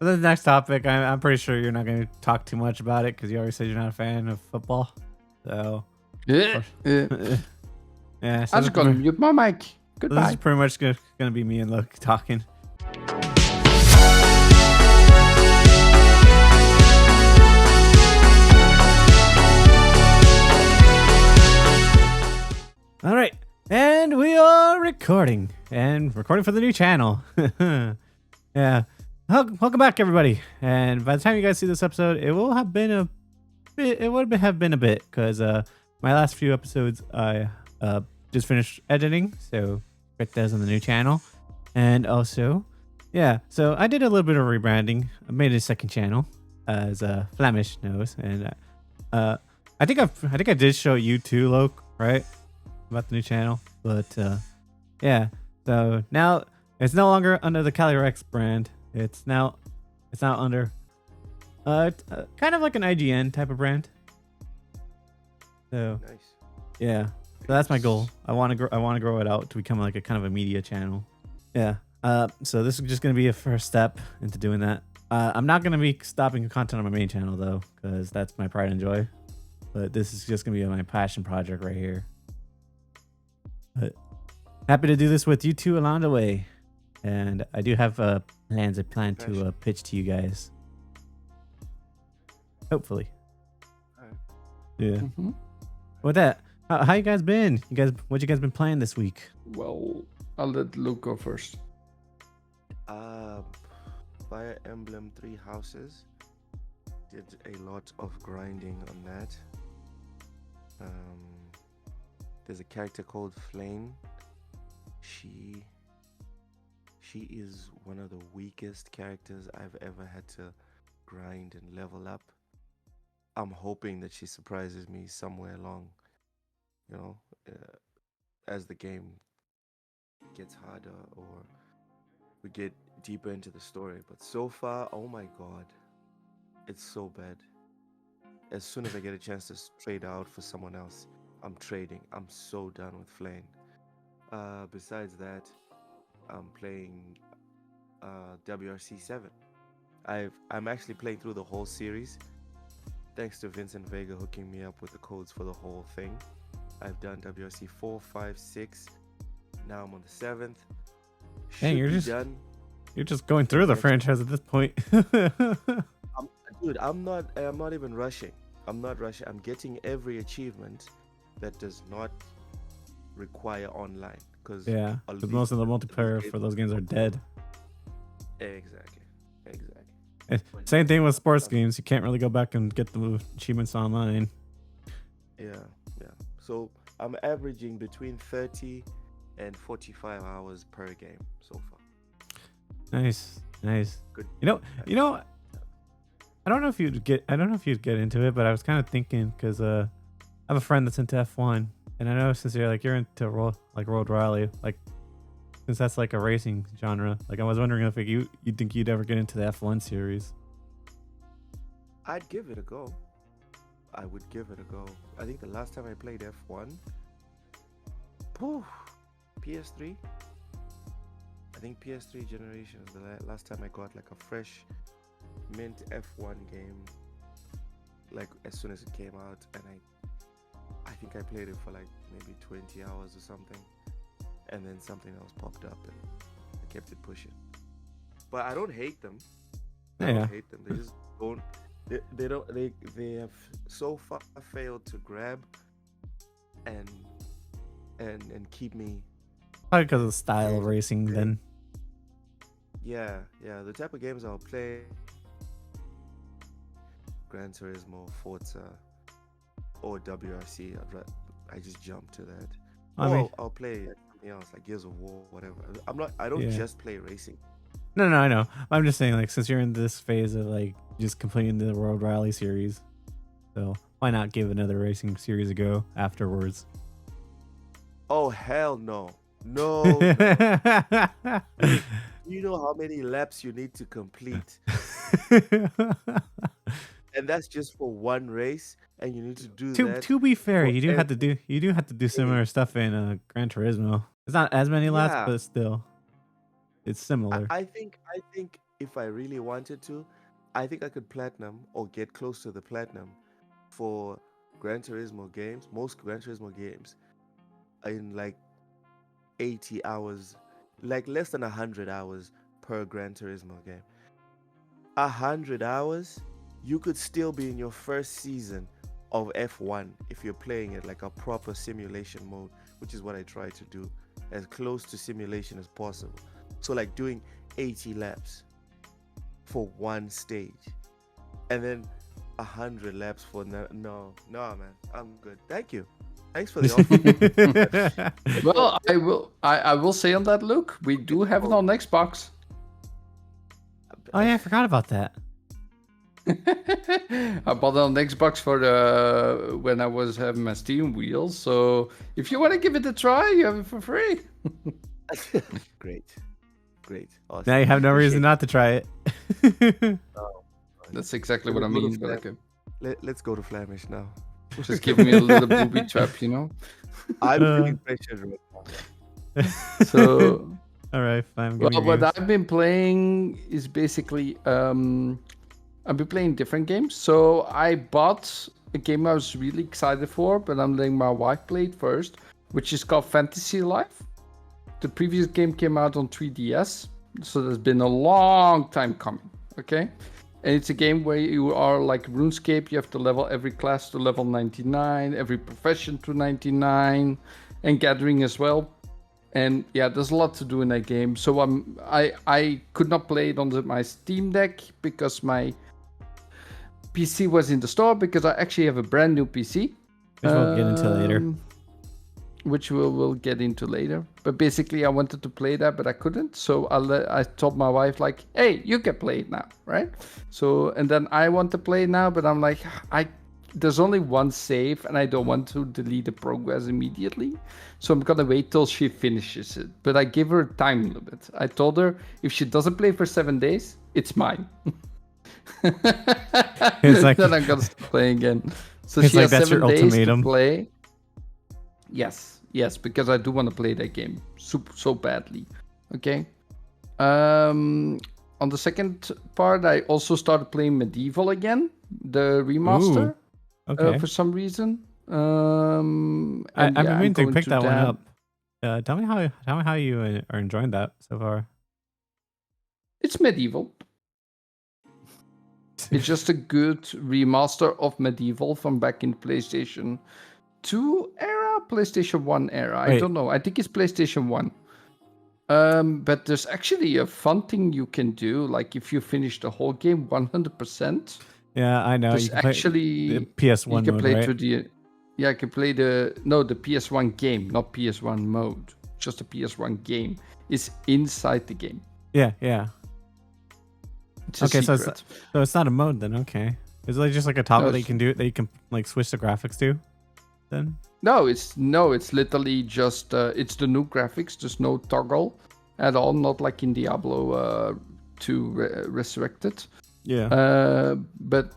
So the next topic, I'm pretty sure you're not going to talk too much about it because you already said you're not a fan of football. So Yeah. yeah, I just gotta mute my mic. so Goodbye. this is pretty much going to be me and Luke talking. All right, and we are recording for the new channel. Yeah, welcome back, everybody. And by the time you guys see this episode, it will have been a bit. It would have been a bit because my last few episodes I just finished editing, so expect those on the new channel. And also, yeah, so I did a little bit of rebranding. I made a second channel, as Flemish knows, and I think I did show you too, Loke, right? About the new channel, but yeah, so now it's no longer under the Calyrex brand. It's now under kind of like an IGN type of brand. So Nice. yeah, so that's my goal. I want to grow it out to become like a kind of a media channel. Yeah. So this is just gonna be a first step into doing that. I'm not gonna be stopping content on my main channel though, because that's my pride and joy. But this is just gonna be my passion project right here. But happy to do this with you two along the way, and I do have plans I plan to pitch to you guys. Hopefully. Alright. Yeah. Mm-hmm. With that, how you guys been? What you guys been playing this week? Well, I'll let Luke go first. Fire Emblem 3 Houses. Did a lot of grinding on that. There's a character called Flame. She is one of the weakest characters I've ever had to grind and level up. I'm hoping that she surprises me somewhere along, as the game gets harder or we get deeper into the story. But so far, oh my god, it's so bad. As soon as I get a chance to trade out for someone else, I'm trading. I'm so done with Flame. Besides that, I'm playing WRC 7. I'm actually playing through the whole series. Thanks to Vincent Vega hooking me up with the codes for the whole thing. I've done WRC 4, 5, 6. Now I'm on the 7th. Dang, you're just going through the franchise at this point. Dude, I'm not even rushing. I'm not rushing. I'm getting every achievement that does not require online. Because most of the multiplayer for those games are dead. Exactly. Same thing with sports games. You can't really go back and get the achievements online. Yeah. So I'm averaging between 30 and 45 hours per game so far. Nice. Good. You know. I don't know if you'd get into it, but I was kind of thinking because I have a friend that's into F1, and I know since you're into road rally, like since that's like a racing genre, like I was wondering if you think you'd ever get into the F1 series. I'd give it a go. I would give it a go. I think the last time I played F1, PS3. I think PS3 generation is the last time I got like a fresh mint F1 game, like as soon as it came out, and I think I played it for like maybe 20 hours or something, and then something else popped up and I kept it pushing. But I don't hate them. I don't hate them. They just don't. They have so far failed to grab and keep me. Probably because of the style of racing, then. Yeah. The type of games I'll play. Gran Turismo, Forza, or WRC. I just jump to that. I'll play something else like Gears of War, whatever. I don't just play racing. No, I know. I'm just saying, like, since you're in this phase of like just completing the Road Rally series, so why not give another racing series a go afterwards? Oh hell no. No. You know how many laps you need to complete. And that's just for one race, and you need to do that. To be fair, you do have to do similar stuff in Gran Turismo. It's not as many laps, but still, it's similar. I think if I really wanted to, I think I could platinum or get close to the platinum for Gran Turismo games, most Gran Turismo games, in like 80 hours, like less than 100 hours per Gran Turismo game. 100 hours, you could still be in your first season of F1 if you're playing it like a proper simulation mode, which is what I try to do, as close to simulation as possible. So like doing 80 laps for one stage, and then 100 laps for no, man, I'm good. Thank you. Thanks for the offer. Well, I will say on that, Luke, we do have it on Xbox. Oh yeah, I forgot about that. I bought it on Xbox for the when I was having my Steam wheels. So if you want to give it a try, you have it for free. Great. Awesome. Now you have no reason not to try it. That's exactly what I mean. But okay, Let's go to Flemish now. just give me a little booby trap, you know. I'm feeling pressured right now. So. All right, fine. Well, what I've been playing is basically I've been playing different games. So I bought a game I was really excited for, but I'm letting my wife play it first, which is called Fantasy Life. The previous game came out on 3DS, so there's been a long time coming. Okay, and it's a game where you are like RuneScape. You have to level every class to level 99, every profession to 99, and gathering as well. And yeah, there's a lot to do in that game. So I could not play it on my Steam Deck because my PC was in the store, because I actually have a brand new PC. Which we'll get into later. Which we'll get into later. But basically I wanted to play that, but I couldn't. So I told my wife like, hey, you can play it now, right? So, and then I want to play it now, but I'm like, there's only one save and I don't want to delete the progress immediately. So I'm gonna wait till she finishes it. But I give her a time limit. I told her if she doesn't play for 7 days, it's mine. It's like, then I'm gonna start playing again. So it's she like has that's 7 your days ultimatum. to play. Yes, because I do want to play that game so badly. Okay. On the second part, I also started playing Medieval again, the remaster. Ooh. Okay. For some reason. I've been meaning to pick that one up. Tell me how you are enjoying that so far. It's Medieval. It's just a good remaster of Medieval from back in PlayStation 2 era, PlayStation 1 era. Wait. I don't know. I think it's PlayStation 1. But there's actually a fun thing you can do. Like if you finish the whole game 100%. Yeah, I know. There's You can actually play the PS1 you can mode, play right? through the. Yeah, I can play the PS1 game, not PS1 mode. Just the PS1 game is inside the game. Yeah. It's a Okay, secret. so it's not a mode then. Okay, is it just like a toggle that you can do that you can like switch the graphics to? Then No, it's literally just it's the new graphics. There's no toggle at all, not like in Diablo 2 Resurrected. yeah. But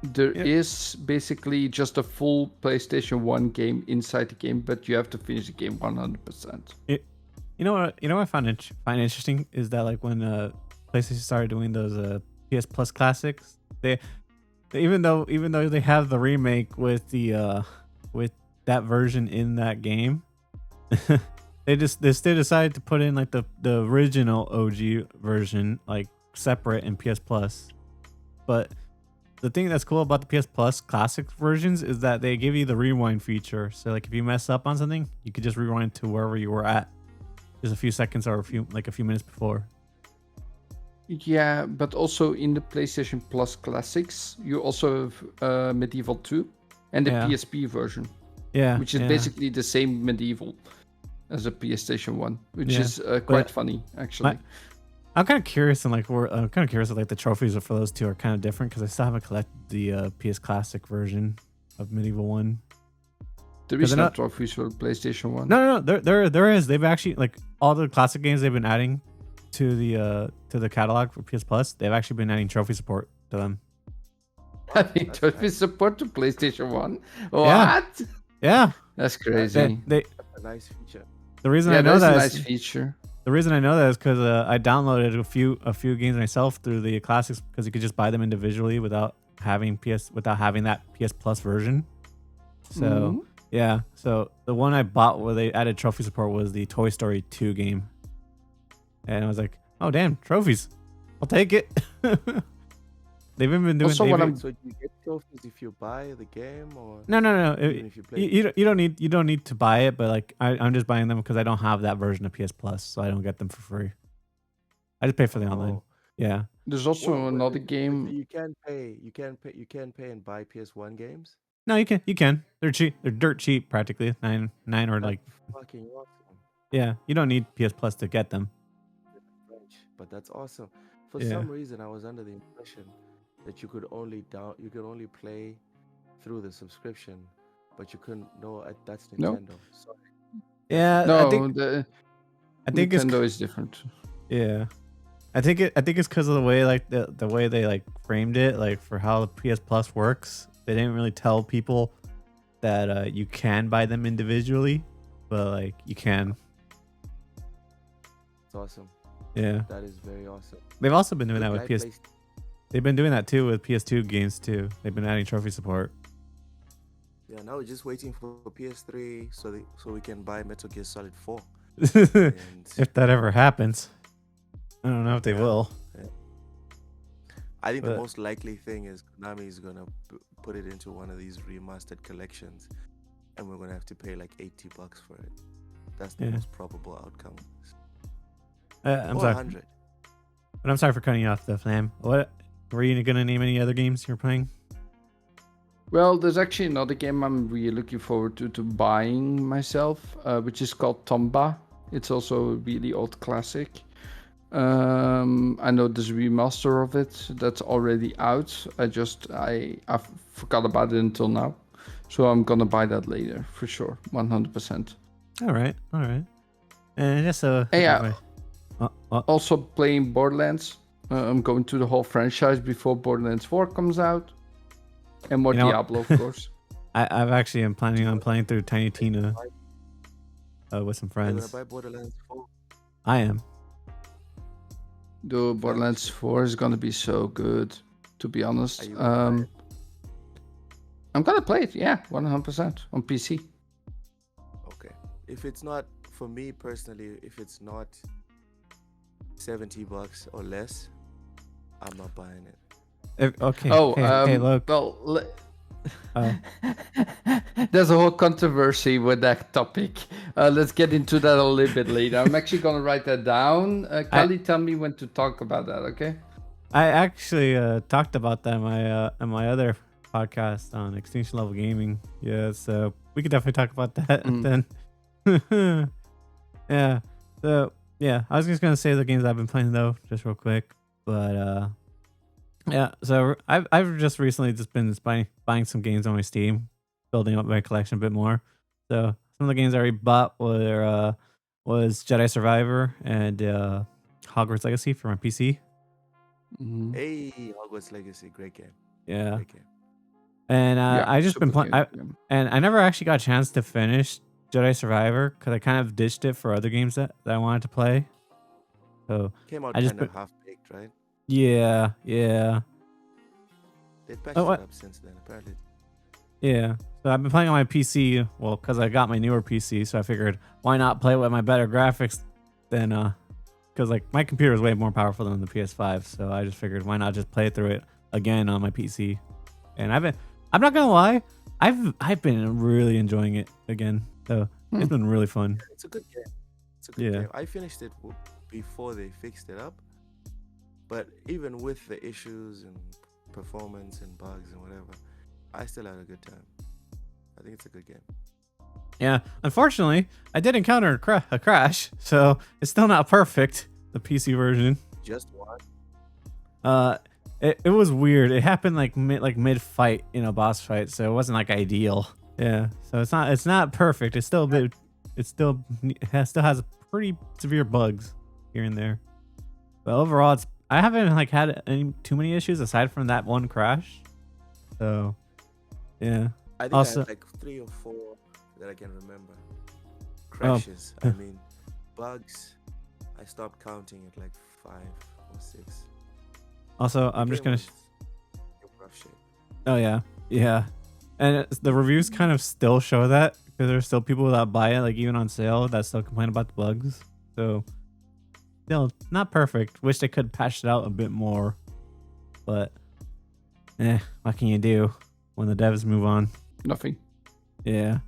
there is basically just a full PlayStation 1 game inside the game, but you have to finish the game 100%. You know what I find interesting is that like when PlayStation started doing those PS Plus classics, they even though they have the remake with the with that version in that game, they still decided to put in like the original OG version like separate in PS Plus. But the thing that's cool about the PS Plus classic versions is that they give you the rewind feature. So like if you mess up on something, you could just rewind to wherever you were at, just a few seconds or a few minutes before. Yeah, but also in the PlayStation Plus classics, you also have Medieval 2 and the PSP version. Yeah, which is basically the same Medieval as a PlayStation 1, which is quite funny actually. I'm kind of curious, and like I'm kind of curious if like the trophies for those two are kind of different because I still haven't collected the PS Classic version of Medieval 1. There is no trophies for PlayStation 1. No, there is. They've actually like all the classic games they've been adding to the catalog for PS Plus. They've actually been adding trophy support to them. Adding trophy support to PlayStation 1? What? Yeah, That's crazy. that's a nice feature. The reason I know that is a nice feature. The reason I know that is because I downloaded a few games myself through the classics because you could just buy them individually without having that PS Plus version. So yeah, so the one I bought where they added trophy support was the Toy Story 2 game, and I was like, oh damn, trophies, I'll take it. They've been doing. Also, what I'm So do you get trophies if you buy the game, or No. even if you play? You don't need to buy it, but like I'm just buying them because I don't have that version of PS Plus, so I don't get them for free. I just pay for the online. Oh. Yeah. There's also Well, another wait, game. you can pay. You can pay and buy PS1 games. No, you can. You can. They're cheap. They're dirt cheap, practically nine or That's like fucking awesome. yeah. You don't need PS Plus to get them. French, but that's awesome. For Yeah. some reason, I was under the impression that you could only play through the subscription, but you couldn't. No, that's No. Nintendo. Sorry. Yeah. No, I think Nintendo is different. yeah. I think it's because of the way like the way they like framed it, like for how the PS Plus works. They didn't really tell people that you can buy them individually, but like you can. It's awesome. Yeah. That is very awesome. They've also been doing that Look, with PS. They've been doing that too with PS2 games too. They've been adding trophy support. Yeah, now we're just waiting for PS3 so we can buy Metal Gear Solid 4. If that ever happens, I don't know if they will. Yeah. I think the But- most likely thing is Konami is gonna put it into one of these remastered collections, and we're gonna have to pay like $80 for it. That's the Yeah. most probable outcome. I'm Or sorry, 100. but I'm sorry for cutting you off, though, Flam. What were you gonna name any other games you're playing? Well, there's actually another game I'm really looking forward to buying myself, which is called Tomba. It's also a really old classic. I know there's a remaster of it that's already out. I forgot about it until now, so I'm gonna buy that later for sure, 100%. All right. And just so Hey, yeah. oh, Also playing Borderlands. I'm going to the whole franchise before Borderlands 4 comes out, and more You know what? Diablo, of course. I've actually am planning on playing through Tiny Tina with some Are you gonna friends. buy Borderlands 4? I am. The Borderlands 4 is gonna be so good, to be honest. Are you gonna buy it? I'm gonna play it, yeah, 100% on PC. Okay. If it's not, for me personally, if it's not $70 or less, I'm not buying it. Okay. Oh, hey, look. well, Uh, there's a whole controversy with that topic. Let's get into that a little bit later. I'm actually gonna write that down. Kali, tell me when to talk about that, okay? I actually talked about that in my other podcast on Extinction Level Gaming. Yeah, so we could definitely talk about that then. Yeah. So yeah, I was just gonna say the games I've been playing though, just real quick. But yeah. So I've just recently just been buying some games on my Steam, building up my collection a bit more. So some of the games I already bought was Jedi Survivor and Hogwarts Legacy for my PC. Mhm. Hey, Hogwarts Legacy, great game. Yeah. Great game. And Yeah, I just been super playing, good. and I never actually got a chance to finish Jedi Survivor because I kind of ditched it for other games that I wanted to play. So Came out I just kind of put- half-baked, right? yeah. They've patched Oh, it what? up since then, apparently. Yeah. So I've been playing on my PC, well, because I got my newer PC, so I figured why not play with my better graphics than because like my computer is way more powerful than the PS5, so I just figured why not just play through it again on my PC. And I'm not gonna lie, I've been really enjoying it again. So it's been really fun. It's a good game. It's a good Yeah. game. I finished it before they fixed it up. But even with the issues and performance and bugs and whatever, I still had a good time. I think it's a good game. Yeah. Unfortunately, I did encounter a crash, so it's still not perfect. The PC version. Just one. It was weird. It happened like mid fight, boss fight, so it wasn't like ideal. Yeah, so it's not perfect. It's still a bit. It still has pretty severe bugs here and there. But overall, I haven't like had too many issues aside from that one crash. So, yeah. I think Also- I had like 3 or 4 that I can remember. Crashes. I mean, bugs. I stopped counting at like 5 or 6. Also, The I'm just game gonna. was in rough shape. Oh yeah. And the reviews kind of still show that because there's still people that buy it, like even on sale, that still complain about the bugs. So, still not perfect. Wish they could patch it out a bit more, but what can you do when the devs move on? Nothing. Yeah.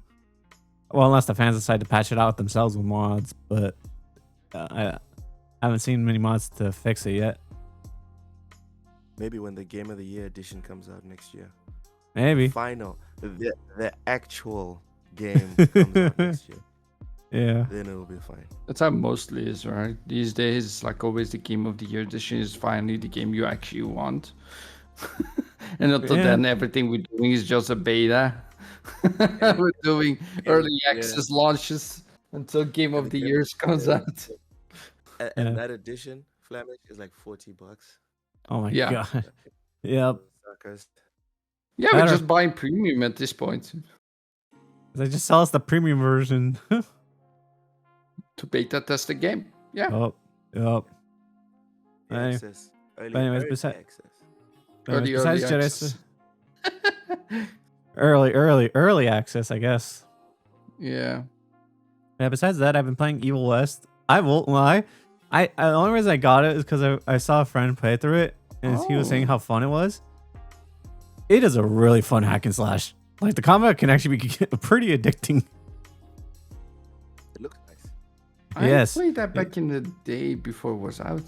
Well, unless the fans decide to patch it out themselves with mods, but I haven't seen many mods to fix it yet. Maybe when the Game of the Year edition comes out next year. Maybe. The actual game comes out next year. Yeah. Then it'll be fine. That's how it mostly is, right? These days, like always, the Game of the Year edition is finally the game you actually want. And until then, everything we're doing is just a beta. We're doing early access launches until Game of the Year comes out. And that edition, Flemish, is like $40. Oh my god. Yep. Suckers. Yeah, we're just buying premium at this point. They just sell us the premium version. To beta test the game. Yeah. Oh, yep. Access. Anyways, besides Early Jedi, access. early access, I guess. Yeah. Yeah. Besides that, I've been playing Evil West. I won't lie. The only reason I got it is because I saw a friend play through it, and he was saying how fun it was. It is a really fun hack and slash. Like the combat can actually be pretty addicting. It looks nice. I played that back in the day before it was out.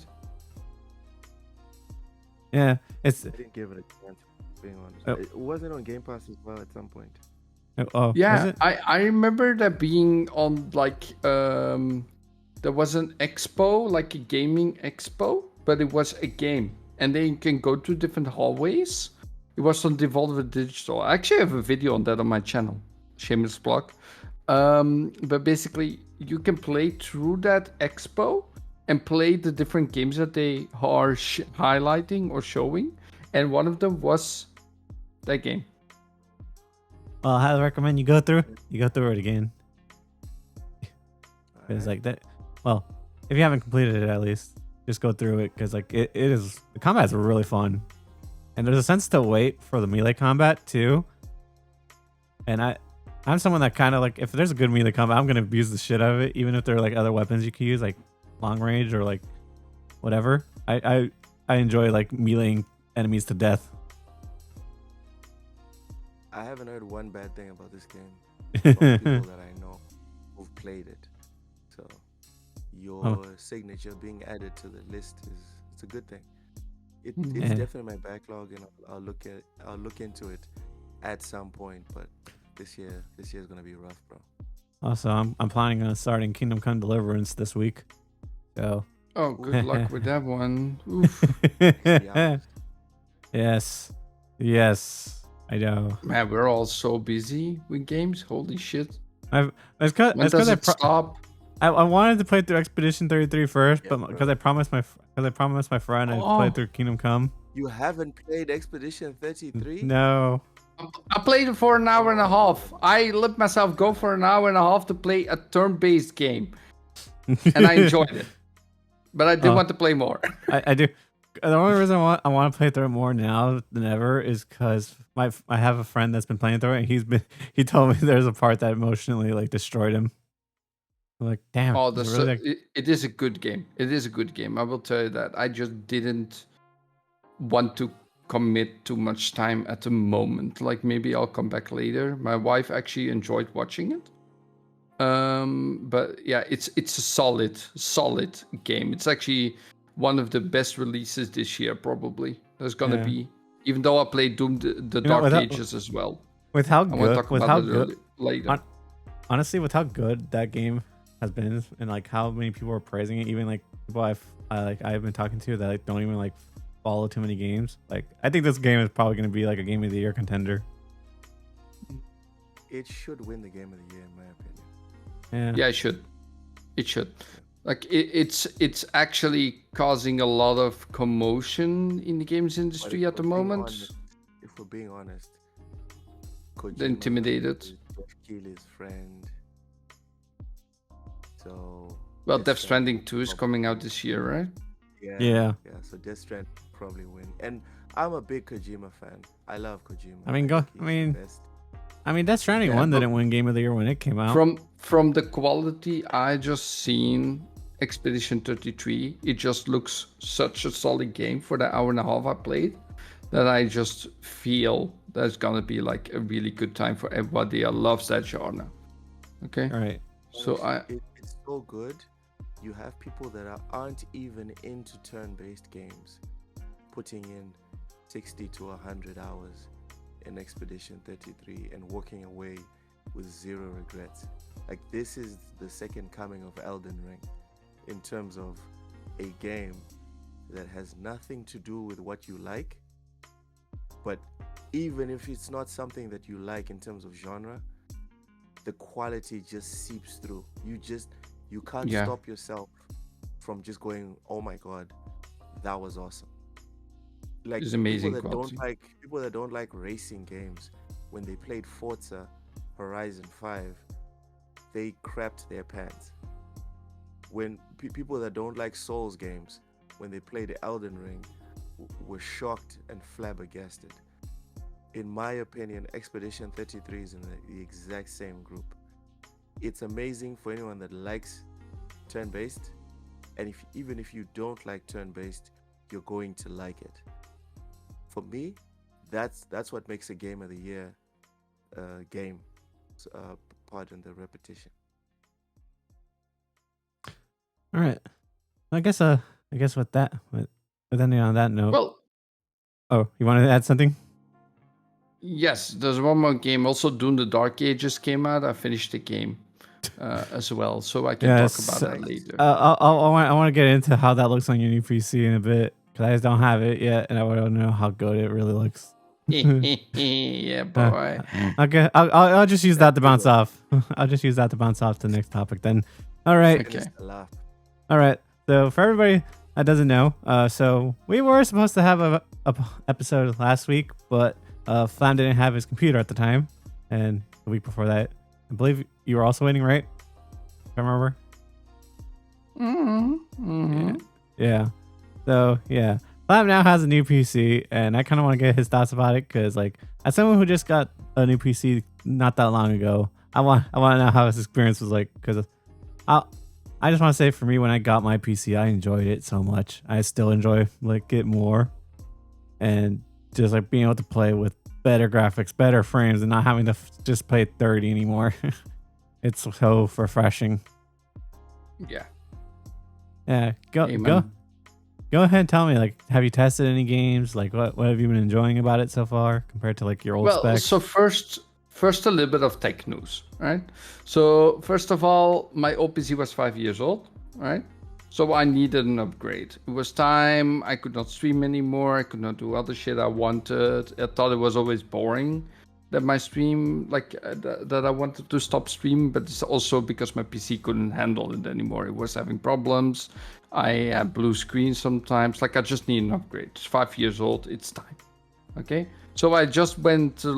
Yeah, I didn't give it a chance, being honest. It wasn't on Game Pass as well at some point. Yeah, I remember that being on like there was an expo, like a gaming expo, but it was a game, and then you can go to different hallways. It was on Devolver Digital. I actually have a video on that on my channel, shameless plug. But basically, you can play through that expo and play the different games that they are highlighting or showing, and one of them was that game. Well, I highly recommend you go through it again. It's like that. Well, if you haven't completed it, at least just go through it because like it is, the combat's really fun, and there's a sense to wait for the melee combat too. And I'm someone that kind of like, if there's a good melee combat, I'm gonna abuse the shit out of it, even if there are like other weapons you can use, like long range or like whatever. I enjoy like meleeing enemies to death. I haven't heard one bad thing about this game from people that I know who've played it. So your signature being added to the list it's a good thing. It's definitely my backlog, and I'll look into it at some point. But this year is gonna be rough, bro. Also, I'm planning on starting Kingdom Come Deliverance this week. So. Oh, good luck with that one. Oof. Yes, I know. Man, we're all so busy with games. Holy shit. When does it stop? I wanted to play through Expedition 33 first, but because I promised my friend I'd play through Kingdom Come. You haven't played Expedition 33? No. I played it for an hour and a half. I let myself go for an hour and a half to play a turn-based game, and I enjoyed it. But I did want to play more. I do. The only reason I want to play through it more now than ever is because I have a friend that's been playing through it, and he told me there's a part that emotionally like destroyed him. I'm like, damn. Oh, it is a good game. It is a good game. I will tell you that. I just didn't want to commit too much time at the moment. Like maybe I'll come back later. My wife actually enjoyed watching it. But yeah, it's a solid game. It's actually one of the best releases this year, probably. There's gonna be, even though I played Doom the Dark Ages as well. With how good, later. Honestly, with how good that game has been, and like how many people are praising it, even like people I've been talking to that like don't even like follow too many games. Like I think this game is probably gonna be like a Game of the Year contender. It should win the Game of the Year, in my opinion. Yeah, it should. Like it's actually causing a lot of commotion in the games industry at the moment. If we're being honest, they're intimidated. Jeff Keighley's friend, so Well, Death Death Stranding will 2 is probably coming out win. this year, right? Yeah. So Death Stranding will probably win. And I'm a big Kojima fan. I love Kojima. I mean, think he's the best. Death Stranding Yeah, 1 but didn't win Game of the Year when it came out. from the quality I just seen, Expedition 33, it just looks such a solid game for the hour and a half I played that I just feel there's gonna be like a really good time for everybody that loves that genre. Okay, All right. so It's so good. You have people that aren't even into turn-based games putting in 60 to 100 hours in Expedition 33 and walking away with zero regrets. Like, this is the second coming of Elden Ring in terms of a game that has nothing to do with what you like, but even if it's not something that you like in terms of genre, the quality just seeps through. You can't Yeah. stop yourself from just going, oh my god, that was awesome. Like, It's amazing people that don't like racing games, when they played Forza Horizon 5, they crapped their pants. When people that don't like Souls games, when they played Elden Ring, were shocked and flabbergasted. In my opinion, Expedition 33 is in the exact same group. It's amazing for anyone that likes turn-based, and even if you don't like turn-based, you're going to like it. For me, that's what makes a Game of the Year game. Pardon the repetition. All right. I guess with ending on that note. well, Oh, you wanted to add something? yes, there's one more game. Also, Dune: The Dark Ages came out. I finished the game as well, so I can talk about that later. I want to get into how that looks on your new PC in a bit because I just don't have it yet, and I want to know how good it really looks. Yeah, boy. Okay, I'll just use that to bounce off. I'll just use that to bounce off to the next topic then. All right. Okay. All right. So for everybody that doesn't know, so we were supposed to have a episode last week, but Flam didn't have his computer at the time, and the week before that, I believe you were also waiting, right? If I remember. Mm-hmm. Yeah. So yeah, Flam now has a new PC, and I kind of want to get his thoughts about it because, like, as someone who just got a new PC not that long ago, I want to know how his experience was like because I just want to say for me when I got my PC, I enjoyed it so much. I still enjoy it more, and just like being able to play with better graphics, better frames, and not having to just play 30 anymore. It's so refreshing. Yeah. Yeah. Go ahead and tell me, like, have you tested any games? Like, what have you been enjoying about it so far compared to like your old specs? So first a little bit of tech news, right? So first of all, my old PC was 5 years old, right? So I needed an upgrade. It was time. I could not stream anymore. I could not do other shit I wanted. I thought it was always boring that my stream, that I wanted to stop streaming, but it's also because my PC couldn't handle it anymore. It was having problems. I had blue screen sometimes. Like, I just need an upgrade. It's 5 years old. It's time. Okay. So I just went to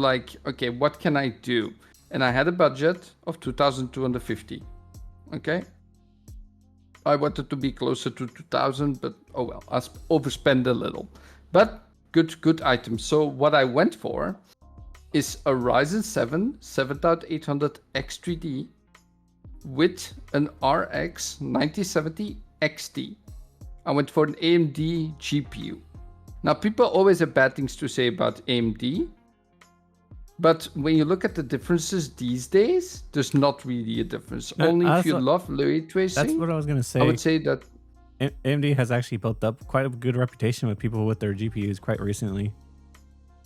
okay, what can I do? And I had a budget of 2,250. Okay. I wanted to be closer to 2,000, but oh well, I overspent a little. But good items. So what I went for is a Ryzen 7 7800 X3D with an RX 9070 XT. I went for an AMD GPU. Now, people always have bad things to say about AMD, but when you look at the differences these days, there's not really a difference. Only if you love ray tracing. That's what I was going to say. I would say that AMD has actually built up quite a good reputation with people with their GPUs quite recently.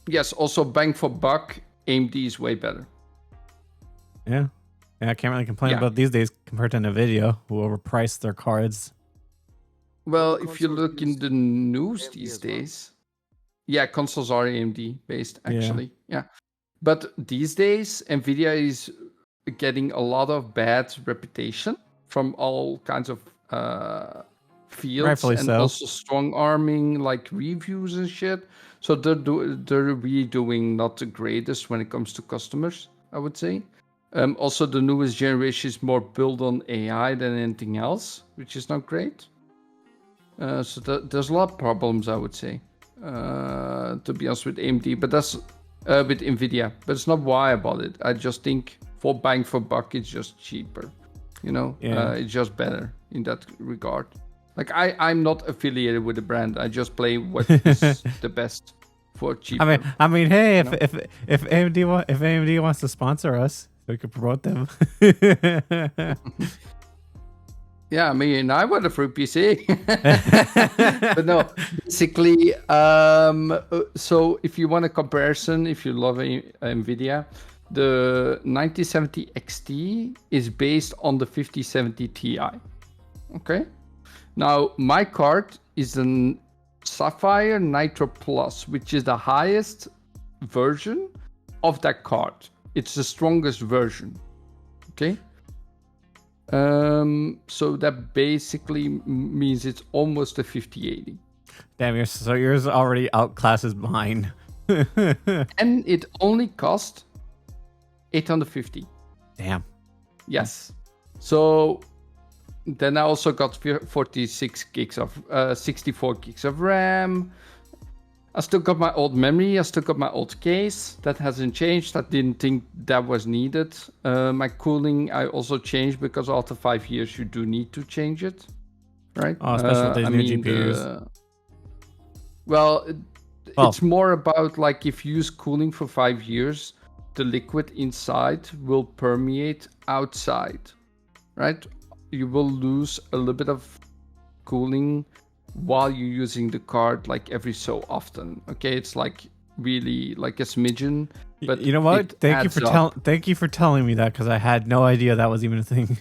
Yes, also bang for buck, AMD is way better. Yeah. I can't really complain about these days compared to NVIDIA, who overpriced their cards. Well, if you look in the news these days, consoles are AMD based, actually. Yeah. But these days, NVIDIA is getting a lot of bad reputation from all kinds of fields. Rightfully and so. Also strong arming, like reviews and shit. So they're really doing not the greatest when it comes to customers, I would say. Also, the newest generation is more built on AI than anything else, which is not great. So there's a lot of problems, I would say, to be honest, with AMD, but that's with NVIDIA. But it's not why I bought it. I just think for bang for buck, it's just cheaper. Yeah. It's just better in that regard. Like I'm not affiliated with the brand. I just play what is the best for cheaper. I mean, hey, you know? if AMD wants to sponsor us, we could promote them. Yeah, I mean, I want a free PC. But no, basically, so if you want a comparison, if you love NVIDIA, the 9070 XT is based on the 5070 Ti. Okay? Now, my card is a Sapphire Nitro Plus, which is the highest version of that card. It's the strongest version. Okay? So that basically means it's almost a 5080. Damn, yours already outclasses mine. And it only cost 850. Damn. Yes. So then I also got 46 gigs of 64 gigs of RAM. I still got my old memory. I still got my old case. That hasn't changed. I didn't think that was needed. My cooling I also changed because after 5 years you do need to change it, right? Oh, especially with these new GPUs. Well, it's more about like if you use cooling for 5 years, the liquid inside will permeate outside, right? You will lose a little bit of cooling while you're using the card like every so often. Okay, it's like really like a smidgen. But you know what? Thank you for telling me that, because I had no idea that was even a thing.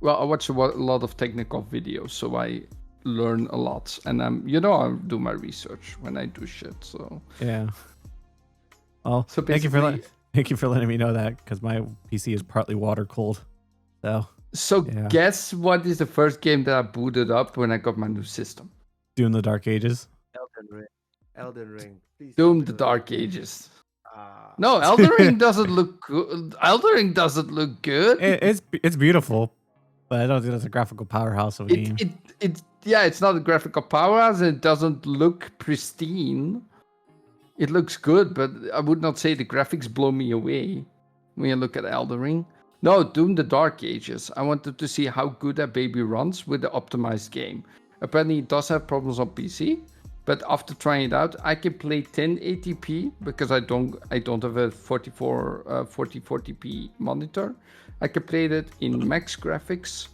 Well, I watch a lot of technical videos, so I learn a lot, and I do my research when I do shit. So yeah. Well, so thank you for letting me know that, because my PC is partly water cooled. So yeah. Guess what is the first game that I booted up when I got my new system? Doom the Dark Ages. Elden Ring. Please Doom the Dark Ages. No, Elden Ring doesn't look good. Elden Ring doesn't look good. It's beautiful, but I don't think that's a graphical powerhouse of a game. It's not a graphical powerhouse. It doesn't look pristine. It looks good, but I would not say the graphics blow me away when you look at Elden Ring. No, Doom the Dark Ages. I wanted to see how good that baby runs with the optimized game. Apparently it does have problems on PC, but after trying it out, I can play 1080p because I don't have a 4040p monitor. I can play it in max graphics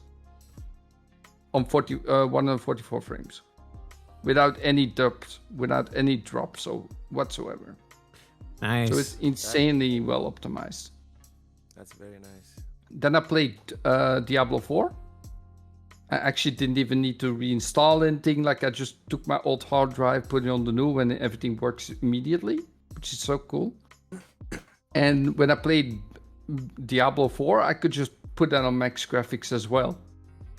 on 144 frames without any drops whatsoever. Nice. So it's insanely well optimized. That's very nice. Then I played Diablo 4. I actually didn't even need to reinstall anything. Like I just took my old hard drive, put it on the new, and everything works immediately, which is so cool. And when I played Diablo 4, I could just put that on max graphics as well.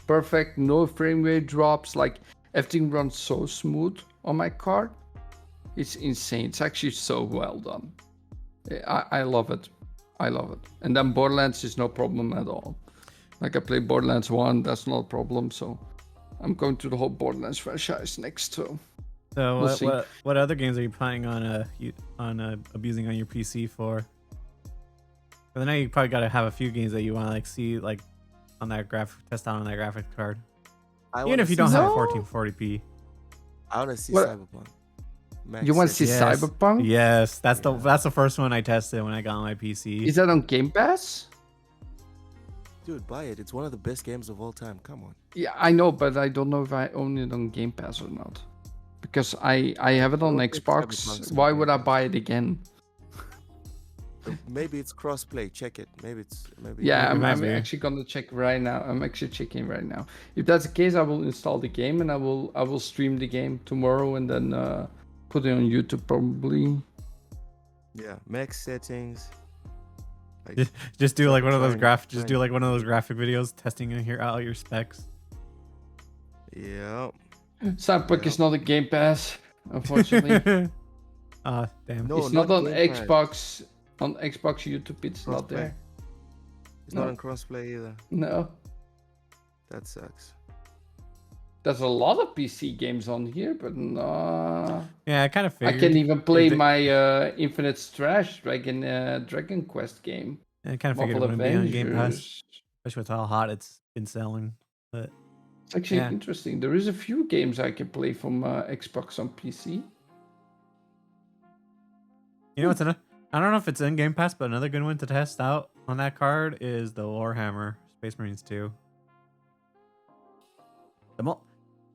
Perfect, no frame rate drops. Like everything runs so smooth on my card. It's insane. It's actually so well done. I love it. I love it. And then Borderlands is no problem at all. Like I played Borderlands 1, that's not a problem. So I'm going to the whole Borderlands franchise next. So what other games are you planning on abusing on your PC for? I know you probably got to have a few games that you want to like see like on that test out on that graphic card. Even if you don't have 1440p. I want to see Cyberpunk. You want to see Cyberpunk? Yes, that's the first one I tested when I got on my PC. Is that on Game Pass? Dude, buy it. It's one of the best games of all time. Come on. Yeah, I know, but I don't know if I own it on Game Pass or not. Because I have it on Xbox. Why would I buy it again? Maybe it's cross-play. Check it. Maybe. Yeah, I'm actually gonna check right now. I'm actually checking right now. If that's the case, I will install the game and I will stream the game tomorrow and then put it on YouTube probably. Yeah, max settings. Like, just do like one of those graphic videos testing out your specs. Yeah. Cyberpunk is not a Game Pass, unfortunately. Damn. No, it's not on Xbox. On Xbox, YouTube, it's not Crossplay? there. It's No. not on crossplay either. No. That sucks. There's a lot of PC games on here, but no. Yeah, I kind of I figured. can't even play it- my Infinite Strash Dragon Quest game. I kind of figured it Marvel wouldn't be on Game Pass, Avengers. especially with how hot it's been selling. But It's actually Yeah. interesting. There is a few games I can play from Xbox on PC. you know what's another? I don't know if it's in Game Pass, but another good one to test out on that card is the Warhammer Space Marines 2. The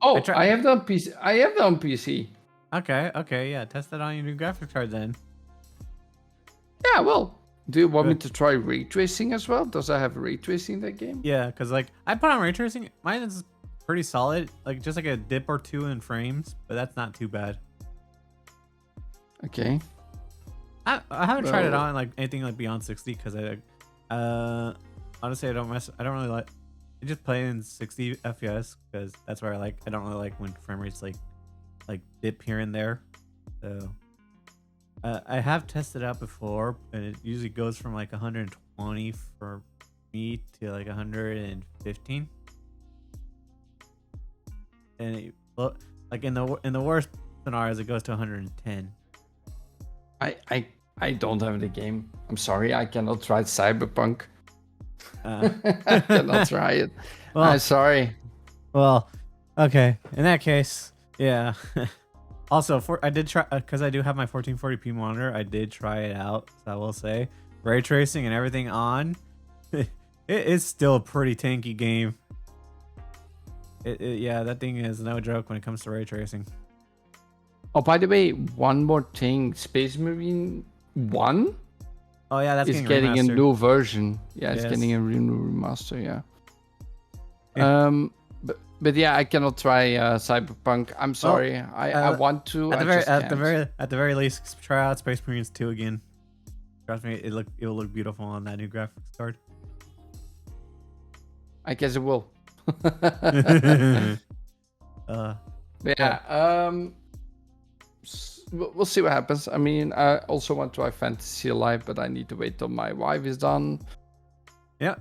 Oh, tried- I have that on PC. I have that on PC. Okay, yeah. Test it on your new graphics card then. Yeah, well. Do you want me Good. to try ray tracing as well? Does I have ray tracing in that game? Yeah, because like I put on ray tracing. Mine is pretty solid, like just like a dip or two in frames, but that's not too bad. Okay. I haven't tried it Well- on like anything like beyond 60 because honestly I don't really like I just play in 60 FPS because that's where I don't really like when frame rates like dip here and there. So I have tested out before and it usually goes from like 120 for me to like 115. And it, like in the worst scenarios it goes to 110. I don't have the game. I'm sorry, I cannot try Cyberpunk. Uh, I cannot try it. well, I'm sorry. Well, okay. In that case, yeah. Also, I did try because I do have my 1440p monitor. I did try it out. So I will say, ray tracing and everything on, it is still a pretty tanky game. Yeah, that thing is no joke when it comes to ray tracing. Oh, by the way, one more thing. Space Marine 1 Oh yeah, that's is getting a remastered. new version. Yeah, it's Yes. getting a new remaster, yeah. Yeah. But yeah, I cannot try Cyberpunk. I'm sorry. I want to. At I the very just at the can't. very least, try out Space Marines 2 again. Trust me, it will look beautiful on that new graphics card. I guess it will. Yeah. We'll see what happens. I mean, I also want to try Fantasy Life, but I need to wait till my wife is done. Yeah.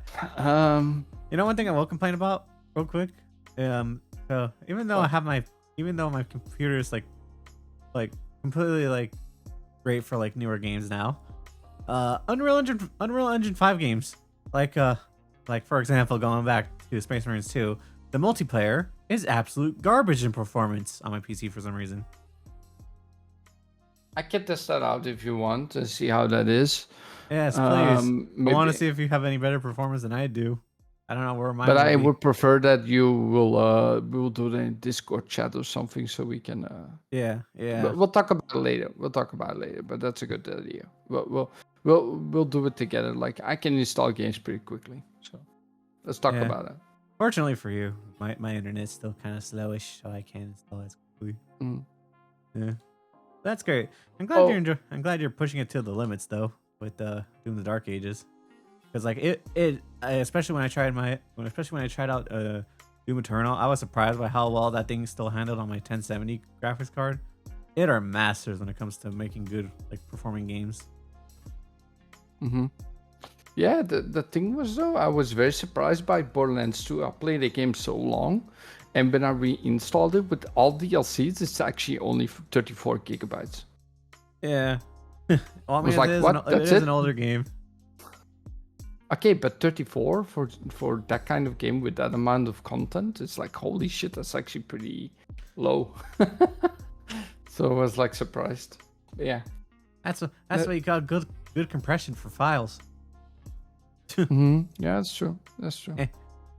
You know one thing I will complain about real quick. So even though my computer is like completely like great for like newer games now, Unreal Engine 5 games like for example going back to Space Marines 2, the multiplayer is absolute garbage in performance on my PC for some reason. I can test that out if you want and see how that is. Yes, please. I want maybe- to see if you have any better performance than I do. I don't know where mine. But I will be. would prefer that you will we will do it in Discord chat or something so we can. Yeah. We'll talk about it later. But that's a good idea. We'll do it together. Like I can install games pretty quickly. So let's talk Yeah. about it. Fortunately for you, my internet's still kind of slowish, so I can't install as quickly. Mm. Yeah, that's great. I'm glad Oh. I'm glad you're pushing it to the limits though with doing the Dark Ages, because like especially when I tried out Doom Eternal, I was surprised by how well that thing still handled on my 1070 graphics card. It are masters when it comes to making good like performing games. Mm-hmm. Yeah, the thing was though, I was very surprised by Borderlands 2. I played the game so long, and when I reinstalled it with all DLCs, it's actually only 34 gigabytes. Yeah. Well, I mean, was like, it is what? it That's is it? an older game. Okay, but 34 for that kind of game with that amount of content, it's like holy shit, that's actually pretty low. So I was like surprised. But yeah. That's what you call good compression for files. Mm-hmm. Yeah, that's true. That's true.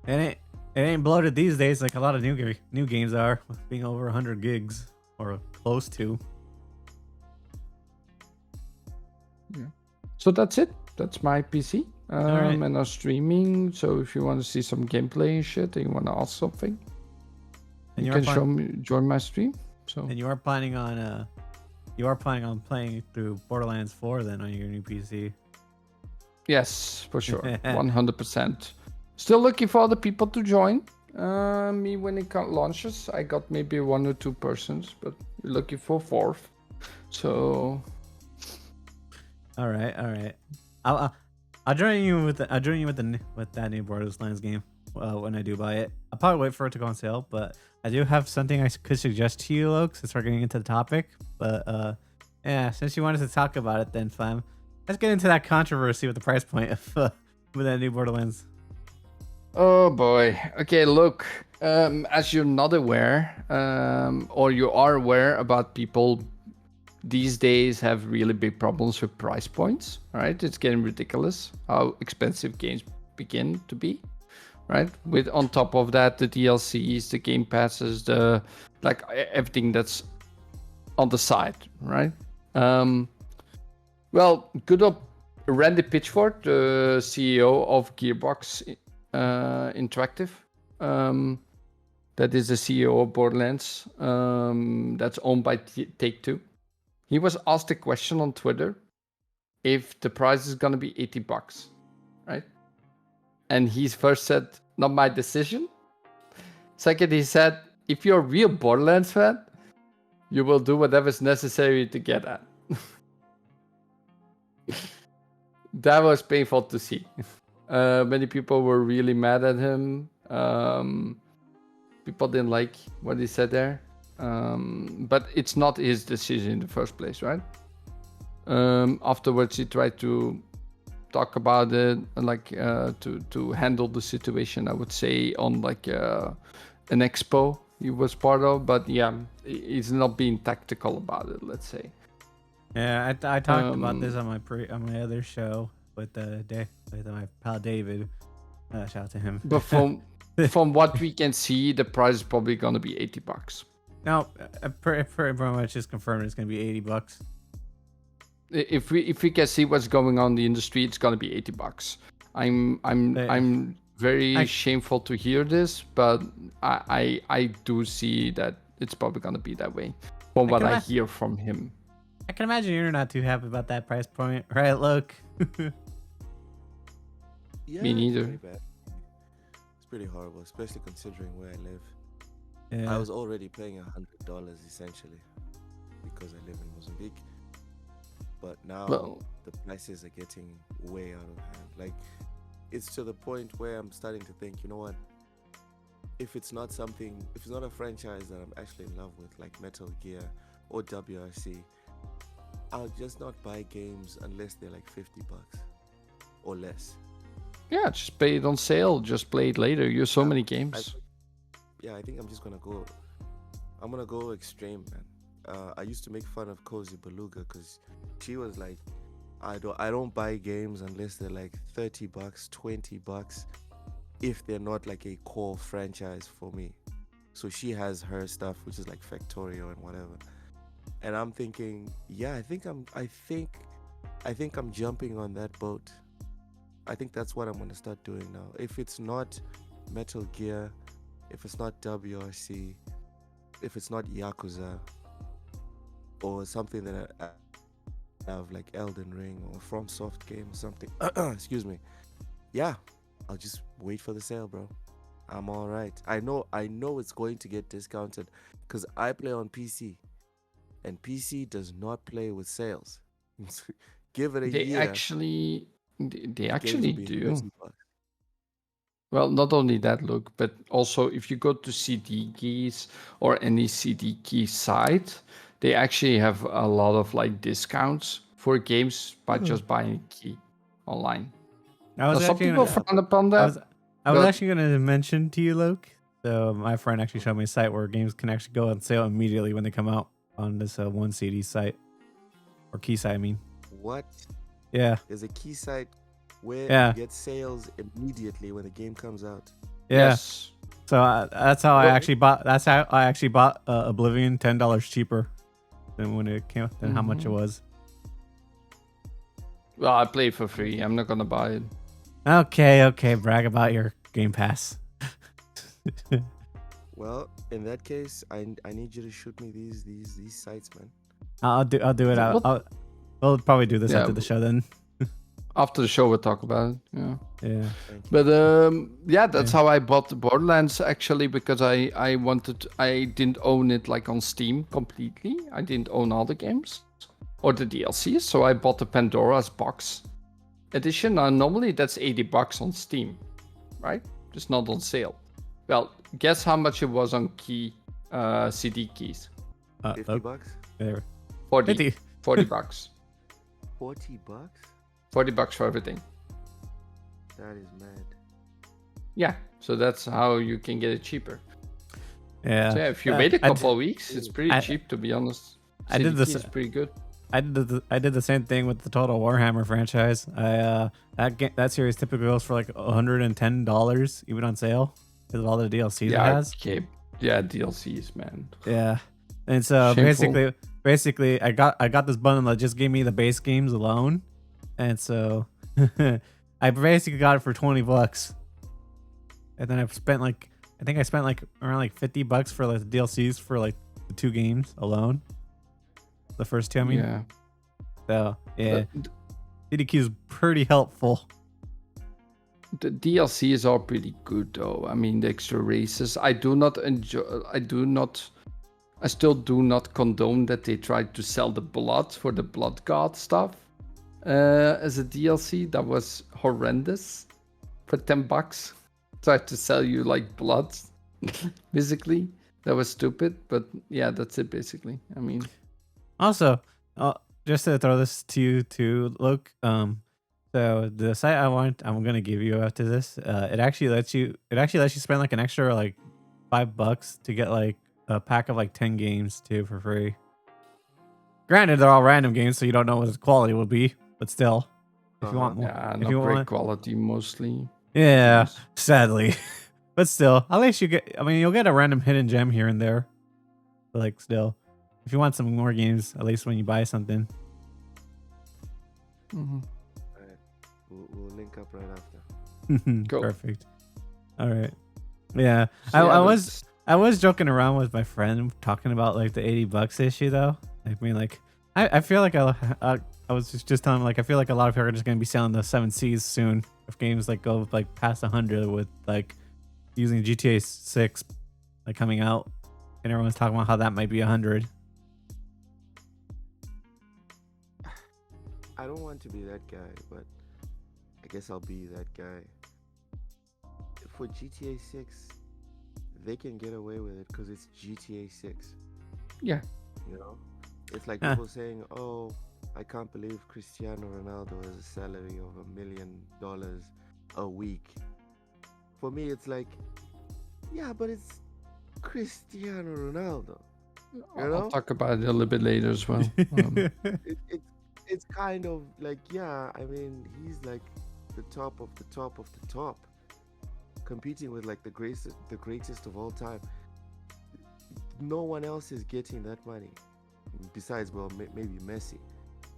It ain't bloated these days like a lot of new games are, with being over 100 gigs or close to. So that's it. That's my PC. right. And I'm streaming. So if you want to see some gameplay and shit, and you want to ask something, And you you are can join my stream. So And you are planning on playing through Borderlands 4 then on your new PC. yes, for sure, 100%. Still looking for other people to join. Me when it launches, I got maybe 1 or 2 persons, but we're looking for 4th. So All right. I'll join you with the, with that new Borderlands game when I do buy it. I'll probably wait for it to go on sale, but I do have something I could suggest to you, Luke, since we're getting into the topic. But yeah, since you wanted to talk about it, then fam, let's get into that controversy with the price point of with that new Borderlands. Oh boy. Okay, look. As you're not aware, or you are aware about people these days have really big problems with price points, right? It's getting ridiculous how expensive games begin to be, right? With on top of that, the DLCs, the game passes, the like everything that's on the side, right? Well, good up Randy Pitchford, the CEO of Gearbox Interactive. That is the CEO of Borderlands. That's owned by Take-Two. He was asked a question on Twitter if the price is gonna be $80, right? And he first said, "Not my decision." Second, he said, "If you're a real Borderlands fan, you will do whatever's necessary to get at." That was painful to see. Many people were really mad at him. People didn't like what he said there. But it's not his decision in the first place, right? Afterwards, he tried to talk about it, like to handle the situation, I would say, on like an expo he was part of. But yeah, he's not being tactical about it, let's say. Yeah, I talked about this on my other show with with my pal David. Shout out to him. But from what we can see, the price is probably gonna be $80. No, pretty much is confirmed it's gonna be $80. If we can see what's going on in the industry, it's gonna be $80. I'm very shameful to hear this, but I do see that it's probably gonna be that way from what I hear from him. I can imagine you're not too happy about that price point, right, Luke? Yeah, Me neither. It's pretty bad. It's pretty horrible, especially considering where I live. Yeah. I was already paying $100 essentially because I live in Mozambique. But now the prices are getting way out of hand. Like, it's to the point where I'm starting to think, you know what? If it's not a franchise that I'm actually in love with, like Metal Gear or WRC, I'll just not buy games unless they're like $50 or less. Yeah, just pay it on sale. Just play it later. You have so many games. I think I'm just gonna go. I'm gonna go extreme, man. I used to make fun of Cozy Beluga because she was like, I don't buy games unless they're like $30, $20, if they're not like a core franchise for me. So she has her stuff, which is like Factorio and whatever. And I'm thinking, yeah, I think I'm jumping on that boat. I think that's what I'm gonna start doing now. If it's not Metal Gear, if it's not WRC, if it's not Yakuza, or something that I have like Elden Ring or FromSoft game or something, excuse me, yeah, I'll just wait for the sale, bro. I'm all right. I know it's going to get discounted because I play on PC, and PC does not play with sales. Give it a year. They actually do. Well, not only that, look, but also if you go to CD Keys or any CD Key site, they actually have a lot of like discounts for games by just buying a key online. Some people frown upon that. I was actually going to mention to you, Luke. So my friend actually showed me a site where games can actually go on sale immediately when they come out on this one CD site or key site. I mean, what? Yeah, there's a key site where you get sales immediately when the game comes out. Yeah. Yes. So that's how I actually bought. That's how I actually bought Oblivion $10 cheaper than when it came than how much it was. Well, I play it for free. I'm not gonna buy it. Okay. Brag about your Game Pass. Well, in that case, I need you to shoot me these sites, man. I'll do it. We'll probably do this after the show then. After the show, we'll talk about it. Yeah. But that's how I bought Borderlands actually, because I didn't own it like on Steam completely. I didn't own all the games. or the DLCs. So I bought the Pandora's Box edition. Now normally that's $80 on Steam, right? Just not on sale. Well, guess how much it was on CD keys? 50 bucks? There. 40. 50. $40. 40 bucks? $40 for everything. That is mad. Yeah, so that's how you can get it cheaper. Yeah. So yeah, if you wait a couple of weeks, it's pretty I- cheap, to be honest. I did CD this- key is pretty good. I did the same thing with the Total Warhammer franchise. That series typically goes for like $110 even on sale because of all the DLCs it has. Yeah, DLCs, man. Yeah, and so Shameful. basically, I got this bundle that just gave me the base games alone, and so I basically got it for $20, and then I spent like around like $50 for like the DLCs for like the 2 games alone. The first 2, I mean. Yeah. So yeah, The, CDQ is pretty helpful. the DLCs are pretty good, though. I mean, the extra races. I still do not condone that they tried to sell the blood for the Blood God stuff as a DLC. That was horrendous. For $10, tried to sell you like blood, basically. That was stupid, but yeah, that's it basically. I mean, Also, just to throw this to you too, Luke. So the site I'm gonna give you after this, it actually lets you spend like an extra like $5 to get like a pack of like 10 games too for free. Granted, they're all random games, so you don't know what the quality will be, but still, if you want more, yeah, if not you great want, quality mostly. yeah, Yes. sadly, but still, at least you get. I mean, you'll get a random hidden gem here and there, but like still, if you want some more games, at least when you buy something. Mhm. Alright. We'll link up right after. Cool. Perfect. All right. Yeah, So, yeah, I was joking around with my friend talking about like the $80 issue though. I mean, like I feel like I was just telling him like I feel like a lot of people are just gonna be selling the 7 Cs soon if games like go like past 100 with like using GTA 6 like coming out, and everyone's talking about how that might be 100. I don't want to be that guy, but I guess I'll be that guy. For GTA 6, they can get away with it because it's GTA 6. Yeah. You know? It's like Huh. people saying, oh, I can't believe Cristiano Ronaldo has a salary of $1 million a week. For me, it's like, yeah, but it's Cristiano Ronaldo. You I'll know? talk about it a little bit later as well. It's kind of like, yeah, I mean, he's like the top of the top of the top, competing with like the greatest of all time. No one else is getting that money besides, well, maybe Messi,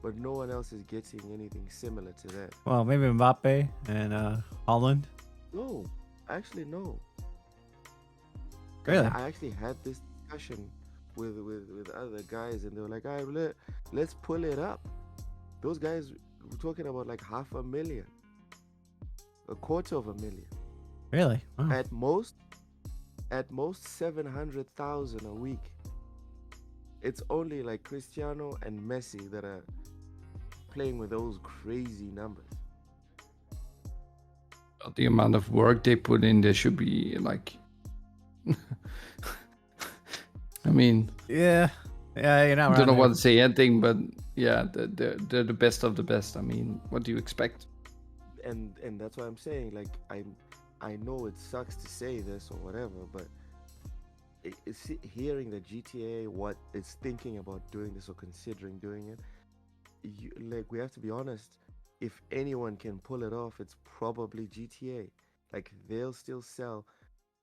but no one else is getting anything similar to that. Well, maybe Mbappe and Holland. No, actually, no. Really? I actually had this discussion with other guys, and they were like, all right, let's pull it up. Those guys were talking about like $500,000, $250,000. Really? Wow. At most 700,000 a week. It's only like Cristiano and Messi that are playing with those crazy numbers. The amount of work they put in, there should be like. I mean, Yeah, you're not I don't know wrong what to say anything, but yeah, they're the best of the best. I mean, what do you expect? And that's why I'm saying, like, I know it sucks to say this or whatever, but it's hearing that GTA what is thinking about doing this or considering doing it, like, we have to be honest. If anyone can pull it off, it's probably GTA. Like, they'll still sell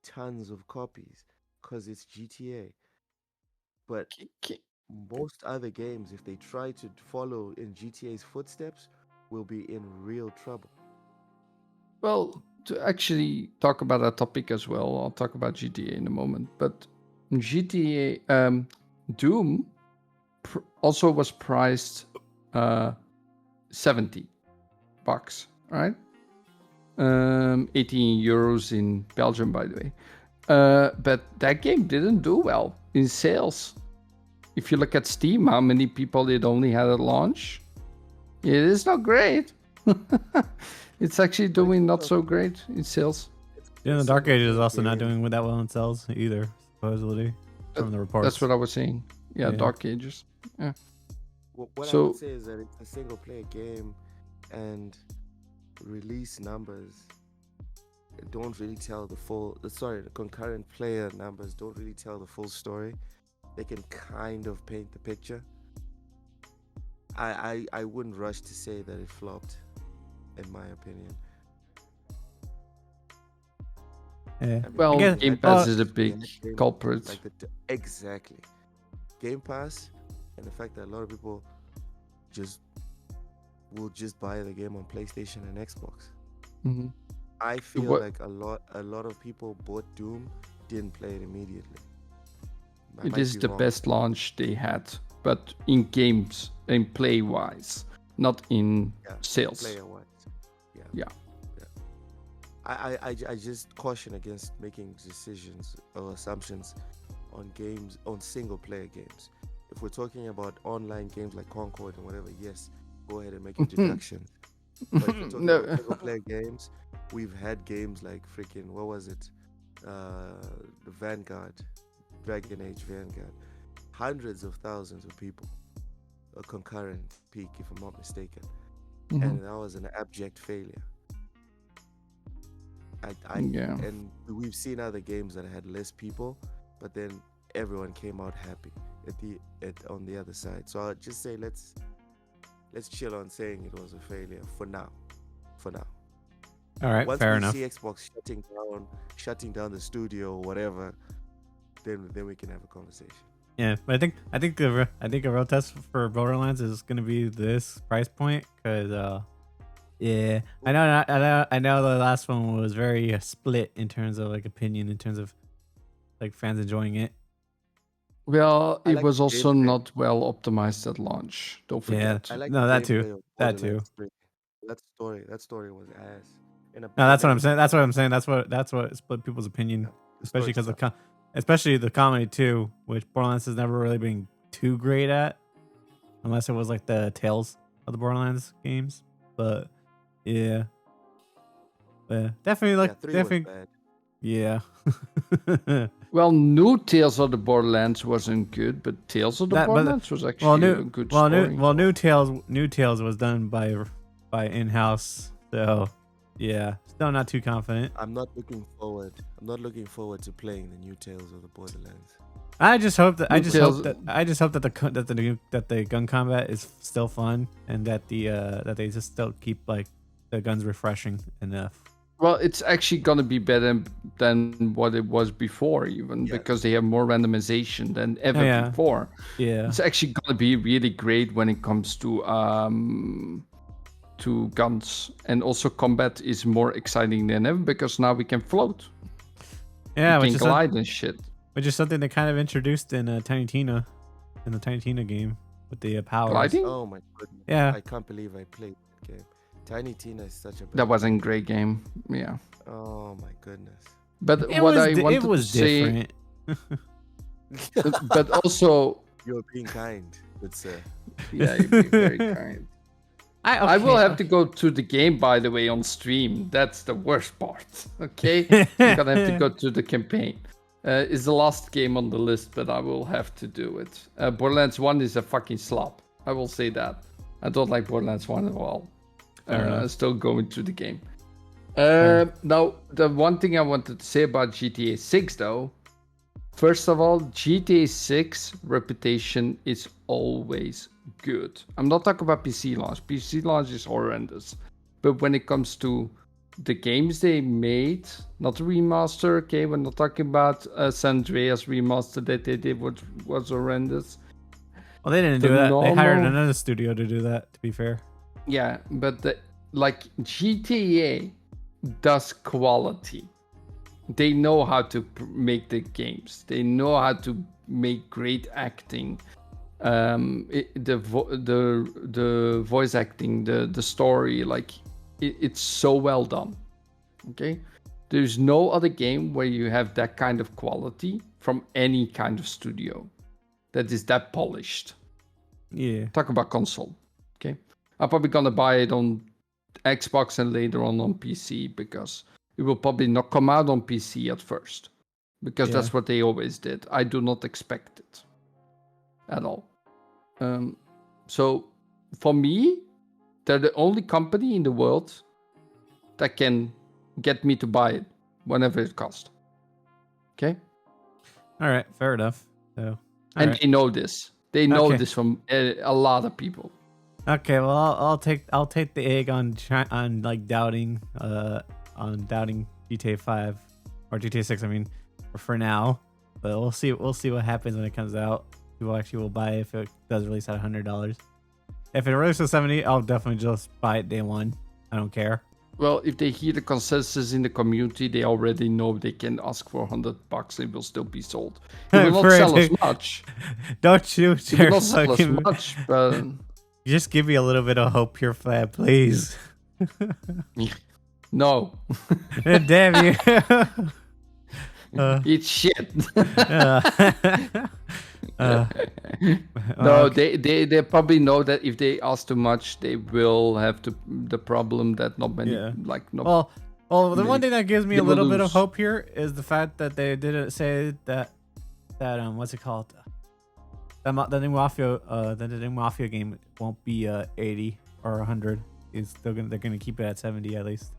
tons of copies because it's GTA. But most other games, if they try to follow in GTA's footsteps, will be in real trouble. Well, to actually talk about that topic as well, I'll talk about GTA in a moment. But GTA Doom also was priced $70, right? 18 euros in Belgium, by the way. But that game didn't do well in sales. if you look at Steam, how many people it only had at launch, it is not great. It's actually doing not so great in sales. Yeah, the Dark Age is also not doing that well in sales either, supposedly, from the reports. That's what I was saying. Yeah, Yeah. Dark Ages. Yeah. What I So- would say is that it's a single player game, and release numbers don't really tell the full. The concurrent player numbers don't really tell the full story. They can kind of paint the picture. I wouldn't rush to say that it flopped, in my opinion. Yeah. I mean, Well, I guess- Game Pass well- is a big culprit. Like exactly, Game Pass, and the fact that a lot of people will just buy the game on PlayStation and Xbox. Mhm. I feel What- like a lot of people bought Doom, didn't play it immediately. I It might is be the wrong. best launch they had, but in games, in play wise, not in sales. player wise. Yeah. I just caution against making decisions or assumptions on games, on single player games. If we're talking about online games like Concord and whatever, yes, go ahead and make introductions. But if we're talking No. about single player games, we've had games like freaking, what was it? The Vanguard, Dragon Age Vanguard. Hundreds of thousands of people, a concurrent peak, if I'm not mistaken. Mhm. And that was an abject failure. Yeah. And we've seen other games that had less people, but then everyone came out happy on the other side. So I'll just say let's chill on saying it was a failure for now. All right, Once fair we enough. see Xbox shutting down the studio or whatever, then we can have a conversation. Yeah, but I think a real test for Borderlands is gonna be this price point, because yeah, I know the last one was very split in terms of like opinion, in terms of like fans enjoying it. Well, I it like was the also gameplay. not well optimized at launch. Don't Yeah, forget. I like no, the that too. gameplay of That too. Borderlands 3. That story was ass. No, that's what I'm saying. That's what I'm saying. That's what split people's opinion, The especially story's because tough. especially the comedy too, which Borderlands has never really been too great at, unless it was like the Tales of the Borderlands games. But yeah, definitely like 3 definitely was bad. yeah. Well, new Tales of the Borderlands wasn't good, but Tales of the But Borderlands was actually a good story. New Tales was done by in-house, so yeah, still not too confident. I'm not looking forward to playing the new Tales of the Borderlands. I just hope that New Tales- the gun combat is still fun, and that that they just still keep like the guns refreshing enough. Well, it's actually gonna be better than what it was before, even Yes. because they have more randomization than ever Yeah. before. Yeah, It's actually gonna be really great when it comes to guns, and also combat is more exciting than ever because now we can float, yeah, we can glide and shit. which is something they kind of introduced in Tiny Tina, in the Tiny Tina game with the powers. Gliding? Oh my goodness. Yeah. I can't believe I played that game. Tiny Tina is such a bad That wasn't a game. great game, yeah. Oh my goodness. But It what was I wanted it was to say, different. but also, You're being kind, good sir. yeah, you're being very kind. I will have to go to the game, by the way, on stream. That's the worst part. Okay, I'm gonna have to go to the campaign. It's the last game on the list, but I will have to do it. Borderlands 1 is a fucking slop. I will say that. I don't like Borderlands 1 at all. I'm still going to the game. Now, the one thing I wanted to say about GTA 6, though, first of all, GTA 6 reputation is always good. I'm not talking about PC launch. PC launch is horrendous. But when it comes to the games they made, not the remaster, okay? We're not talking about San Andreas remaster that they did, which was horrendous. Well, they didn't the do that. They hired normal- another studio to do that, to be fair. Yeah, but like GTA does quality. They know how to make the games. They know how to make great acting. The voice acting, the story, like it's so well done. Okay, there's no other game where you have that kind of quality from any kind of studio. that is that polished. Yeah. Talk about console. Okay. I'm probably gonna buy it on Xbox and later on PC because it will probably not come out on PC at first. Because that's what they always did. I do not expect it at all. So for me, they're the only company in the world that can get me to buy it whenever it costs. Okay? All right, fair enough. So, And right. they know this. They know this from a lot of people. Okay, well, I'll take the egg on like doubting GTA 5 or GTA 6. I mean, for now, but we'll see what happens when it comes out. People actually will buy it if it does release at $100. If it releases at 70, I'll definitely just buy it day one. I don't care. Well, if they hear the consensus in the community, they already know they can ask for $100. It will still be sold. It will not sell as much. Don't you? It will not sell as much, but just give me a little bit of hope, Pure Flag, please. No. Damn you. Eat shit. No, okay. they probably know that if they ask too much, they will have the problem that not many Well, the one thing that gives me a little bit of lose. hope here is the fact that they didn't say that what's it called? The new Mafia game won't be 80 or 100. They're gonna keep it at 70 at least.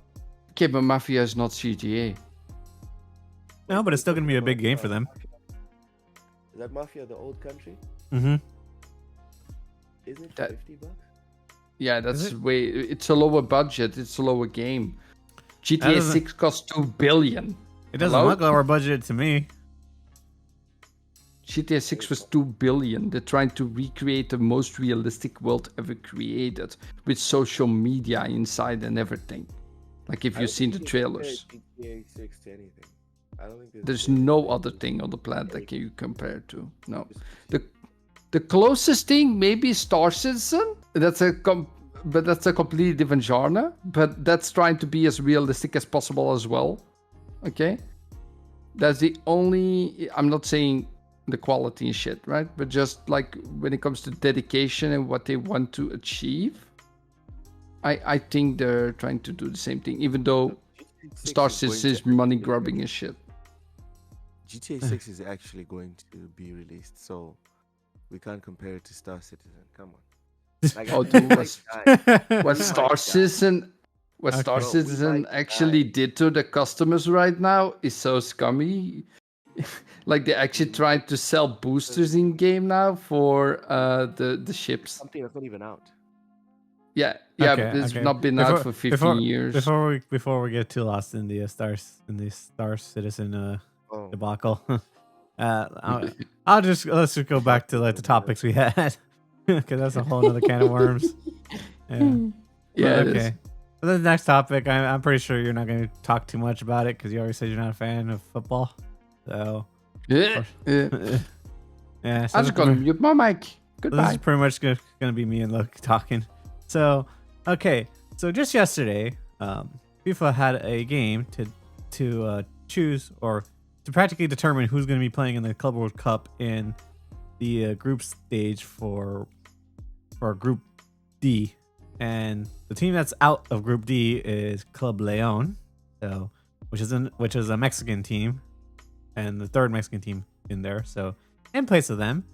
Okay, but Mafia is not CGA. No, but it's still gonna be a big game for them. Is that Mafia the old country? Mm-hmm. Isn't it That- $50? Yeah, that's way. It's a lower budget. It's a lower game. GTA 6 cost $2 billion. It doesn't look lower budget to me. GTA 6 was $2 billion. They're trying to recreate the most realistic world ever created with social media inside and everything. Like if you've seen the trailers. GTA 6 to anything. I don't think There's no other thing on the planet that you compare to. No. The closest thing maybe is Star Citizen. But that's a completely different genre. But that's trying to be as realistic as possible as well. Okay? That's the only... I'm not saying the quality and shit, right? But just like when it comes to dedication and what they want to achieve, I think they're trying to do the same thing. Even though Star Citizen is money grubbing and shit. GTA 6 is actually going to be released, so we can't compare it to Star Citizen. Come on. Like, Oh, dude, what what Star Citizen actually did to the customers right now is so scummy. Like they actually tried to sell boosters in game now for the ships. Something that's not even out. Yeah, Okay, but it's not been out for 15 years. Before we get too lost in the Star Citizen debacle, let's just go back to like the topics we had because that's a whole other can of worms. Yeah. Okay. For the next topic, I'm pretty sure you're not going to talk too much about it because you already said you're not a fan of football. So Yeah. yeah. So I'm just gonna mute my mic. Goodbye. This is pretty much going to be me and Luke talking. So, okay. So just yesterday, FIFA had a game to choose or to practically determine who's going to be playing in the Club World Cup in the group stage for Group D. And the team that's out of Group D is Club Leon, so which is a Mexican team, and the third Mexican team in there. So in place of them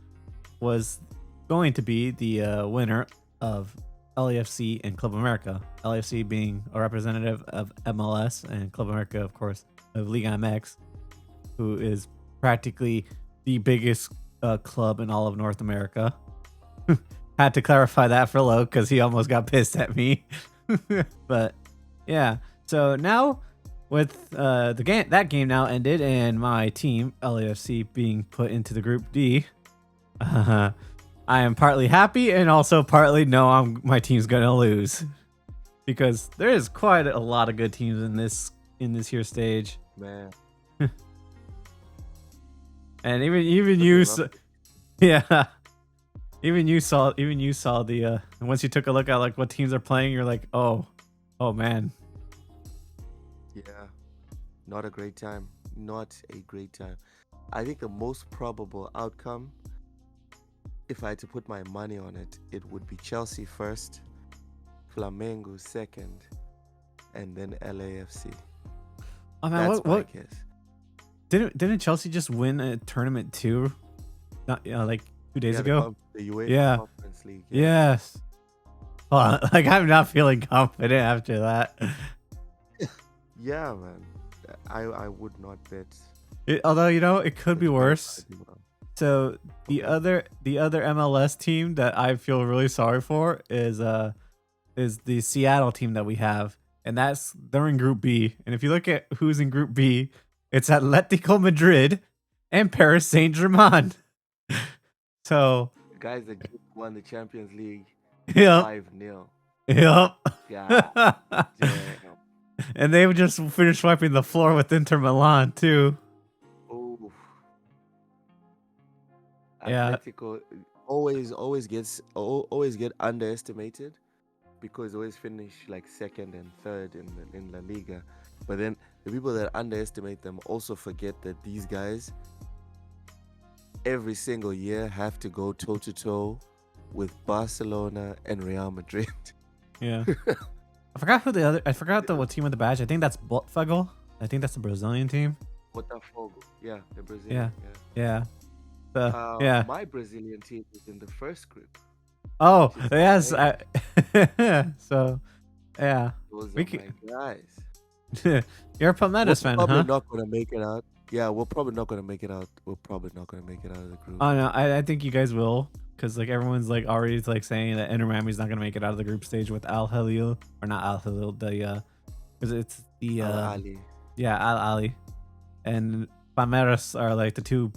was going to be the winner of LAFC and Club America. LAFC being a representative of MLS and Club America, of course, of Liga MX, who is practically the biggest club in all of North America. Had to clarify that for Lo because he almost got pissed at me. But yeah, so now with that game now ended and my team LAFC being put into the Group D, I am partly happy and also partly no, my team's gonna lose because there is quite a lot of good teams in this here stage. Man. And even you, yeah. Even you saw the once you took a look at like what teams are playing, you're like, oh man. Yeah. Not a great time. Not a great time. I think the most probable outcome if I had to put my money on it, it would be Chelsea first, Flamengo second, and then LAFC. Oh man, That's my what guess. didn't Chelsea just win a tournament too? Not like 2 days ago. The UEFA Yeah. Conference League. Yeah. Yes. Well, like I'm not feeling confident after that. Yeah, man. I would not bet. Although it could be worse. Well. So the other MLS team that I feel really sorry for is the Seattle team that we have, and they're in Group B. And if you look at who's in Group B, it's Atletico Madrid and Paris Saint-Germain. So Guys that just won the Champions League yep, 5-0. yep. God damn. And they would just finish wiping the floor with Inter Milan too. Oof. Yeah. Atletico always get underestimated because they always finish like second and third in La Liga. But then the people that underestimate them also forget that these guys every single year have to go toe to toe with Barcelona and Real Madrid. Yeah. I forgot what team with the badge. I think that's Botafogo. I think that's the Brazilian team. Botafogo. Yeah, the Brazilian. Yeah. Yeah. My Brazilian team is in the first group. Oh, Which is yes. amazing. So, yeah. Those We are can- my guys. You're a Palmeiras fan, Probably huh? not going to make it out. Yeah, we're probably not going to make it out. We're probably not going to make it out of the group. Oh no, I think you guys will, because like everyone's like already like saying that Inter Miami's not gonna make it out of the group stage with Al Hilal, or not Al Hilal, because it's the Al Ali. yeah, Al Ali, and Palmeiras are like the two.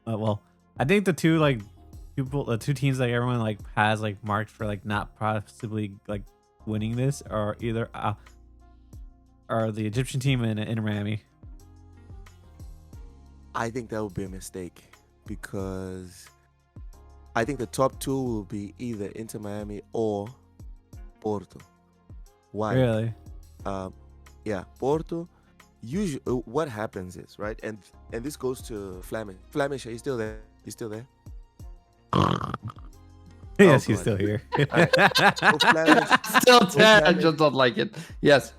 Well, I think the two teams that everyone like has like marked for like not possibly like winning this are either are the Egyptian team and Inter Miami. I think that would be a mistake because I think the top two will be either Inter Miami or Porto. Why? Really? Yeah, Porto. Usually, what happens is right, and this goes to Flemish. Flemish, are you still there? You still there? Yes, he's God. still here. So Flemish, Still 10. I Flemish. just don't like it. Yes.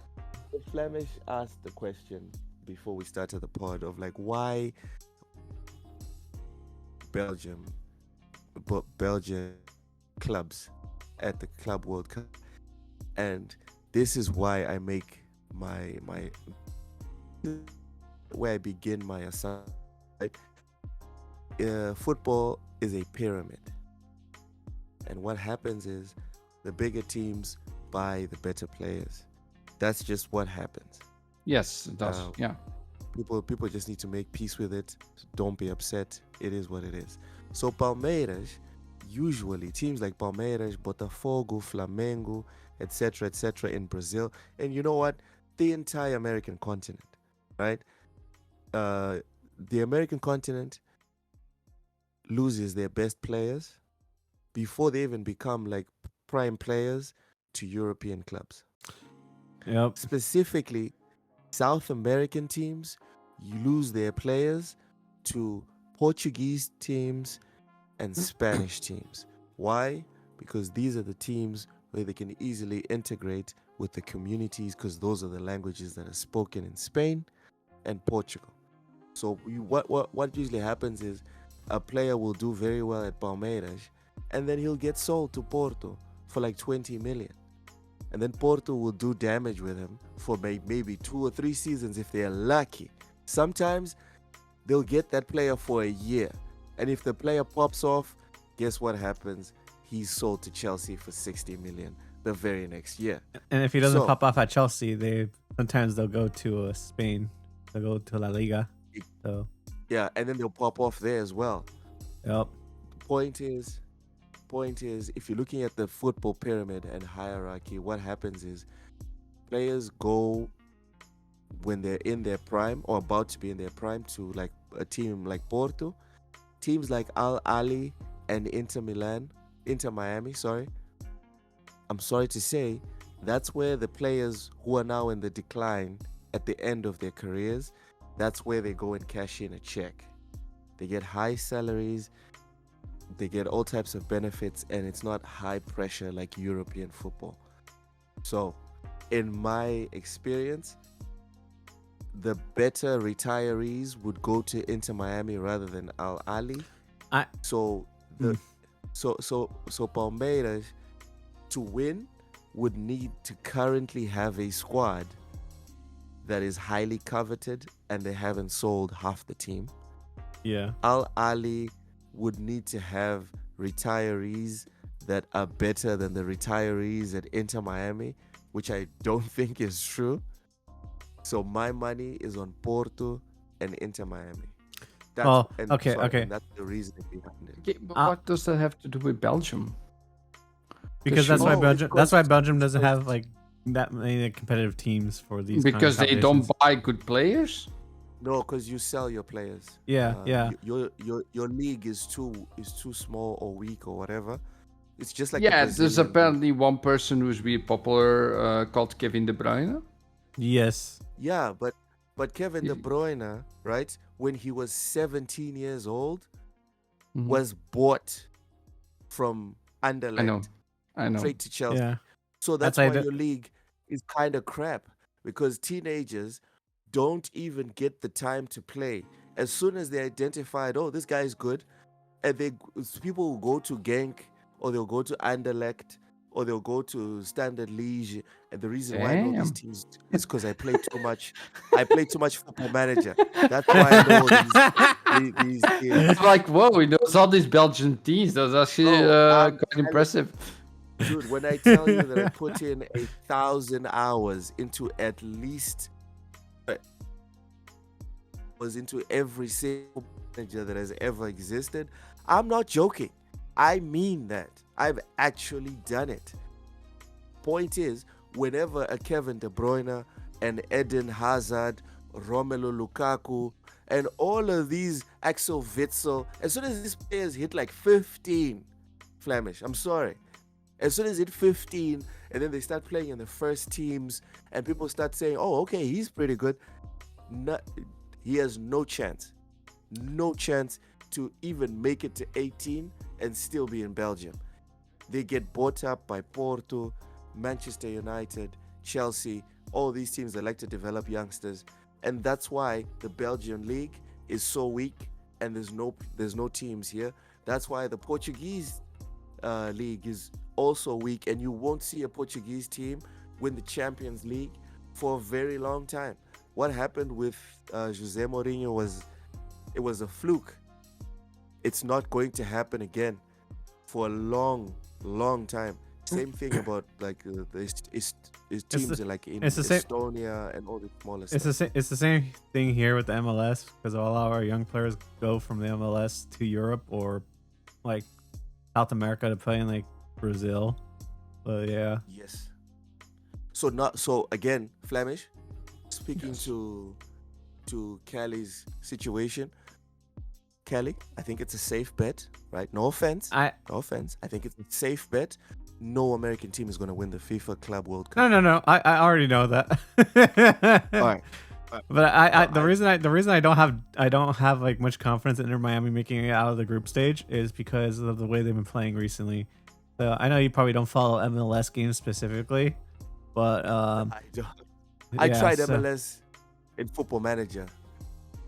the Flemish asked the question before we started the pod of like why Belgium clubs at the Club World Cup, and this is why I make my where I begin my assumption. Right? Football is a pyramid, and what happens is the bigger teams buy the better players. That's just what happens. Yes, it does. Yeah. People just need to make peace with it. Don't be upset. It is what it is. So Palmeiras, usually teams like Palmeiras, Botafogo, Flamengo, etc., in Brazil, and you know what? The entire American continent, right? The American continent loses their best players before they even become like prime players to European clubs. Yep. Specifically, South American teams lose their players to Portuguese teams and Spanish teams. Why? Because these are the teams where they can easily integrate with the communities, because those are the languages that are spoken in Spain and Portugal. So what usually happens is a player will do very well at Palmeiras, and then he'll get sold to Porto for like 20 million. And then Porto will do damage with him for maybe 2 or 3 seasons if they're lucky. Sometimes they'll get that player for a year. And if the player pops off, guess what happens? He's sold to Chelsea for 60 million the very next year. And if he doesn't pop off at Chelsea, they'll go to Spain. They'll go to La Liga. So yeah, and then they'll pop off there as well. yep. Point is, if you're looking at the football pyramid and hierarchy, what happens is players go when they're in their prime or about to be in their prime to like a team like Porto, teams like Al Ali and Inter Miami, sorry. I'm sorry to say, that's where the players who are now in the decline at the end of their careers, that's where they go and cash in a check. They get high salaries. they get all types of benefits, and it's not high pressure like European football. So, in my experience, the better retirees would go to Inter Miami rather than Al Ali. I- So the so Palmeiras to win would need to currently have a squad that is highly coveted, and they haven't sold half the team. Yeah. Al Ali would need to have retirees that are better than the retirees at Inter Miami, which I don't think is true. So my money is on Porto and Inter Miami. Okay. And that's the reason behind it. Okay, but what does that have to do with Belgium? Because that's why Oh, Belgium. it's That's why close- Belgium it's doesn't close. have like that many competitive teams for these. Because kind of they don't competitions. buy good players. No, because you sell your players. Yeah, yeah. Your league is too small or weak or whatever. It's just like Yeah, the there's Brazilian league. apparently one person who's really popular called Kevin De Bruyne. Yes. Yeah, but Kevin De He- Bruyne, right, when he was 17 years old, Mhm. was bought from I know, Anderlecht I know. straight to Chelsea. Yeah. So That's that's why why your league is kind of crap, because teenagers don't even get the time to play. As soon as they identified, oh, this guy is good, and people will go to Genk, or they'll go to Anderlecht, or they'll go to Standard Liège. And the reason why I know these Damn. teams is because I play too much. I play too much Football Manager. That's why I know these teams. It's like, whoa, he knows all these Belgian teams. That's actually quite impressive. Dude, when I tell you that I put in 1,000 hours into at least into every single manager that has ever existed, I'm not joking. I mean that. I've actually done it. Point is, whenever a Kevin De Bruyne and Eden Hazard, Romelu Lukaku, and all of these Axel Witsel, as soon as these players hit like 15, Flemish, I'm sorry. As soon as it 15, and then they start playing in the first teams, and people start saying, oh, okay, he's pretty good. He has no chance to even make it to 18 and still be in Belgium. They get bought up by Porto, Manchester United, Chelsea, all these teams that like to develop youngsters. And that's why the Belgian league is so weak, and there's no teams here. That's why the Portuguese league is also weak, and you won't see a Portuguese team win the Champions League for a very long time. What happened with Jose Mourinho was a fluke. It's not going to happen again for a long time. Same thing about like teams like in Estonia and all the smaller stuff. It's the same thing here with the MLS, because all our young players go from the MLS to Europe or like South America to play in like Brazil. But yeah. Yes. So again, Flemish, speaking Yes. to Kelly's situation. Kelly, I think it's a safe bet, right? No offense. I think it's a safe bet. No American team is going to win the FIFA Club World Cup. No. I already know that. All right. But the reason I don't have like much confidence in Inter Miami making it out of the group stage is because of the way they've been playing recently. So I know you probably don't follow MLS games specifically, but I don't. I yeah, tried so- MLS in Football Manager.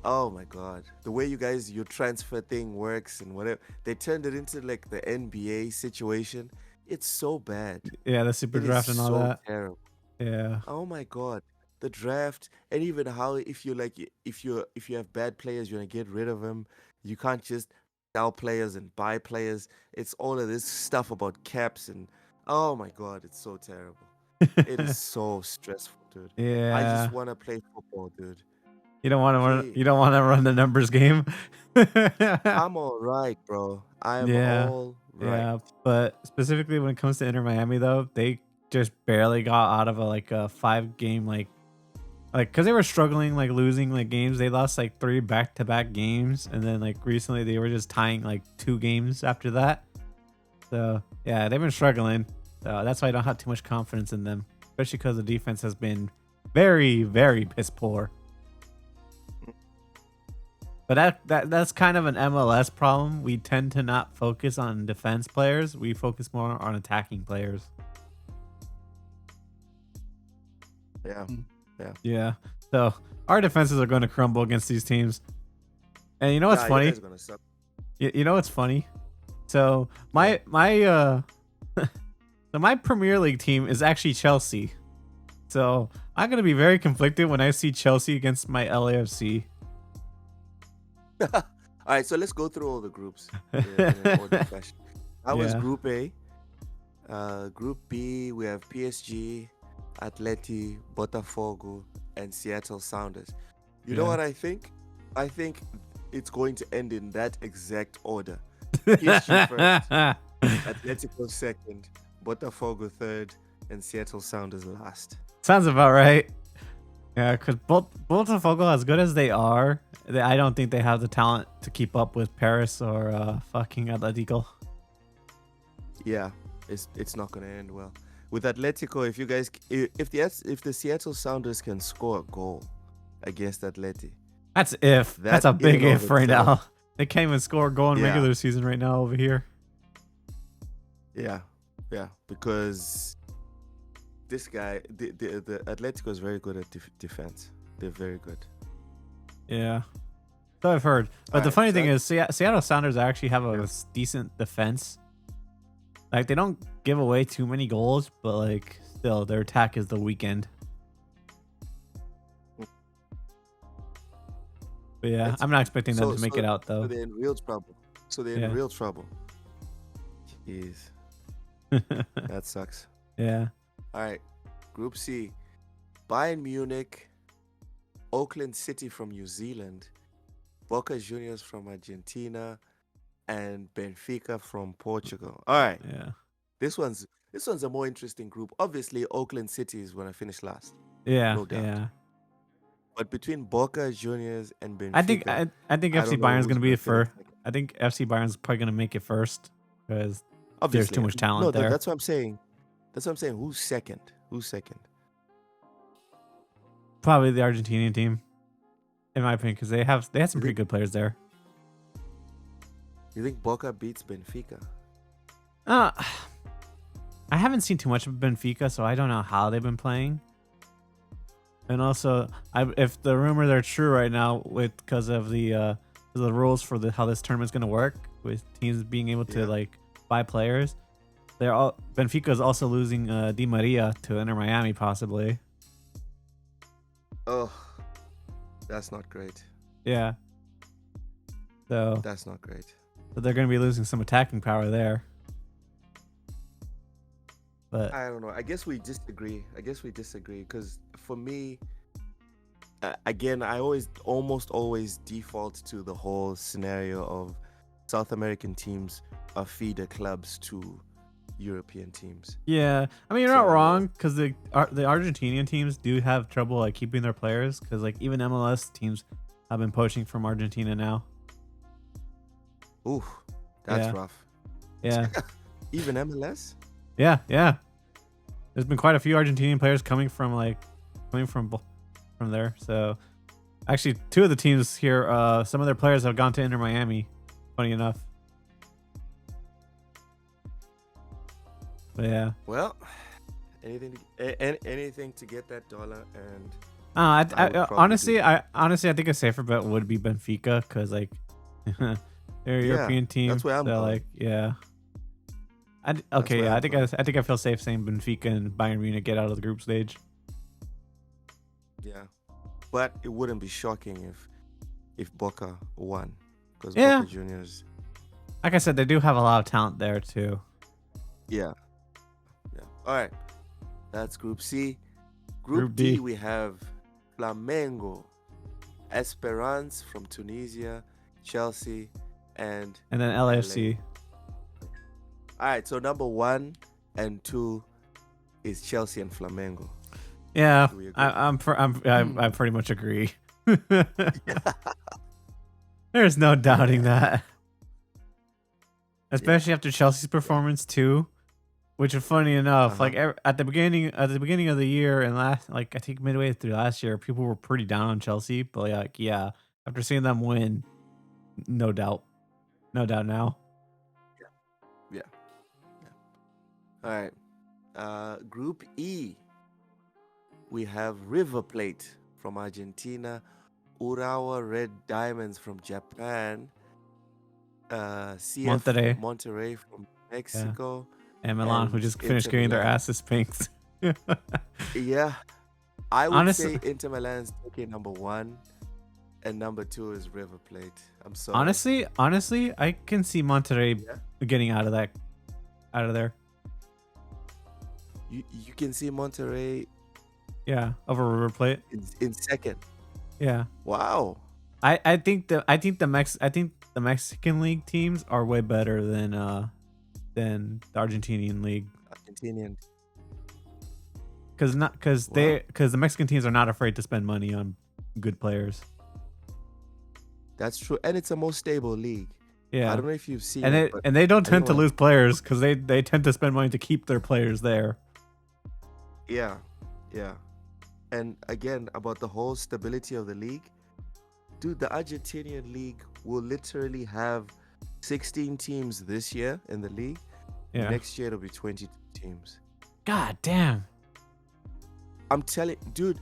Oh my God. The way your transfer thing works and whatever, they turned it into like the NBA situation. It's so bad. Yeah, the super It is draft and all so that. terrible. Yeah. Oh my God. The draft, and even how if you have bad players, you want to get rid of them. You can't just sell players and buy players. It's all of this stuff about caps, and oh my God, it's so terrible. It is so stressful, dude. Yeah. I just want to play football, dude. You don't want to run. Gee. You don't want to run the numbers game. I'm all right, bro. I'm Yeah. all right. Yeah, but specifically when it comes to Inter Miami, though, they just barely got out of a 5-game like because they were struggling, like losing like games. They lost like 3 back-to-back games, and then like recently they were just tying like 2 games after that. So yeah, they've been struggling. So that's why I don't have too much confidence in them, especially because the defense has been very, very piss poor. But that's kind of an MLS problem. We tend to not focus on defense players. We focus more on attacking players. Yeah. Yeah. So our defenses are going to crumble against these teams. And you know what's Nah, funny? you guys are gonna suck. You know what's funny? So my so my Premier League team is actually Chelsea. So I'm gonna be very conflicted when I see Chelsea against my LAFC. All right, so let's go through all the groups in an order fashion. That was Yeah. Group A. Group B, we have PSG, Atleti, Botafogo, and Seattle Sounders. You know Yeah. what I think? I think it's going to end in that exact order. PSG first, Atletico second, Botafogo third, and Seattle Sounders last. Sounds about right. Yeah, because Botafogo, as good as they are, I don't think they have the talent to keep up with Paris or fucking Atletico. Yeah, it's not going to end well. With Atletico, if the Seattle Sounders can score a goal against Atleti, That's if. That's That a big in and of if right itself. now. They can't even score a goal in Yeah. regular season right now over here. yeah, because this guy, the Atletico is very good at defense. They're very good. Yeah. So I've heard. But the Alright, funny so thing I- is, Seattle Sounders actually have a decent defense. Like, they don't give away too many goals, but, like, still, their attack is the weekend. But yeah, That's- I'm not expecting them so- to make so- it out, So though. they're in real trouble. Yeah. Jeez, that sucks. Yeah. All right, Group C, Bayern Munich, Auckland City from New Zealand, Boca Juniors from Argentina, and Benfica from Portugal. All right, Yeah. this one's a more interesting group. Obviously, Auckland City is going to finish last, Yeah. No doubt. Yeah. but between Boca Juniors and Benfica, I think FC don't know Bayern's who's going to be gonna it for. finish second. I think FC Bayern's probably going to make it first because Obviously, too much talent no, there. that's what I'm saying. Who's second? probably the Argentinian team, in my opinion, because they had some pretty good players there. You think Boca beats Benfica? I haven't seen too much of Benfica, so I don't know how they've been playing. And also, if the rumors are true right now, because of the rules for how this tournament's going to work, with teams being able to Yeah. like buy players, Benfica is also losing Di Maria to Inter Miami possibly. Oh, that's not great. Yeah. So That's not great. they're going to be losing some attacking power there. But I don't know. I guess we disagree because for me, again, I almost always default to the whole scenario of South American teams are feeder clubs to European teams. yeah, I mean, you're not So- wrong because the Argentinian teams do have trouble like keeping their players because like even MLS teams have been poaching from Argentina now. Ooh, that's Yeah. rough. Yeah, Even MLS? yeah. There's been quite a few Argentinian players coming from there. So actually, two of the teams here, some of their players have gone to Inter Miami. Funny enough. But yeah. Well, anything to get that dollar and I I would probably honestly, do- I think a safer bet would be Benfica because like they're a Yeah, European team. that's where I'm so going. like yeah. where Yeah, I'm I think I feel safe saying Benfica and Bayern Munich get out of the group stage. yeah, but it wouldn't be shocking if Boca won because Yeah. Boca Juniors. Like I said, they do have a lot of talent there too. Yeah. All right, that's Group C. Group Group D. D, we have Flamengo, Esperance from Tunisia, Chelsea, and And then LAFC. all right. So number 1 and 2 is Chelsea and Flamengo. Yeah, Do we agree? I pretty much agree. There's no doubting that. Especially after Chelsea's performance too, which is funny enough. Uh-huh. Like at the beginning of the year and I think midway through last year, people were pretty down on Chelsea. But like, yeah, after seeing them win, No doubt. No doubt now. Yeah. All right. Group E, we have River Plate from Argentina, Urawa Red Diamonds from Japan, CF Monterrey. Monterrey from Mexico, And Milan, who and just finished getting their asses spanked. Yeah, I would Honestly- say Inter Milan's taking number 1, and number 2 is River Plate. I'm sorry. Honestly, I can see Monterrey Yeah. getting out of there. You can see Monterrey Yeah, over River Plate. in second. Yeah. Wow. I think the Mexican league teams are way better than the Argentinian league. Argentinian. Because the Mexican teams are not afraid to spend money on good players. That's true, and it's a more stable league. Yeah. I don't know if you've seen And it, they don't tend to anyone- lose players because they tend to spend money to keep their players there. Yeah. And again, about the whole stability of the league, dude, the Argentinian league will literally have 16 teams this year in the league. Yeah. Next year it'll be 22 teams. God damn. I'm telling, dude,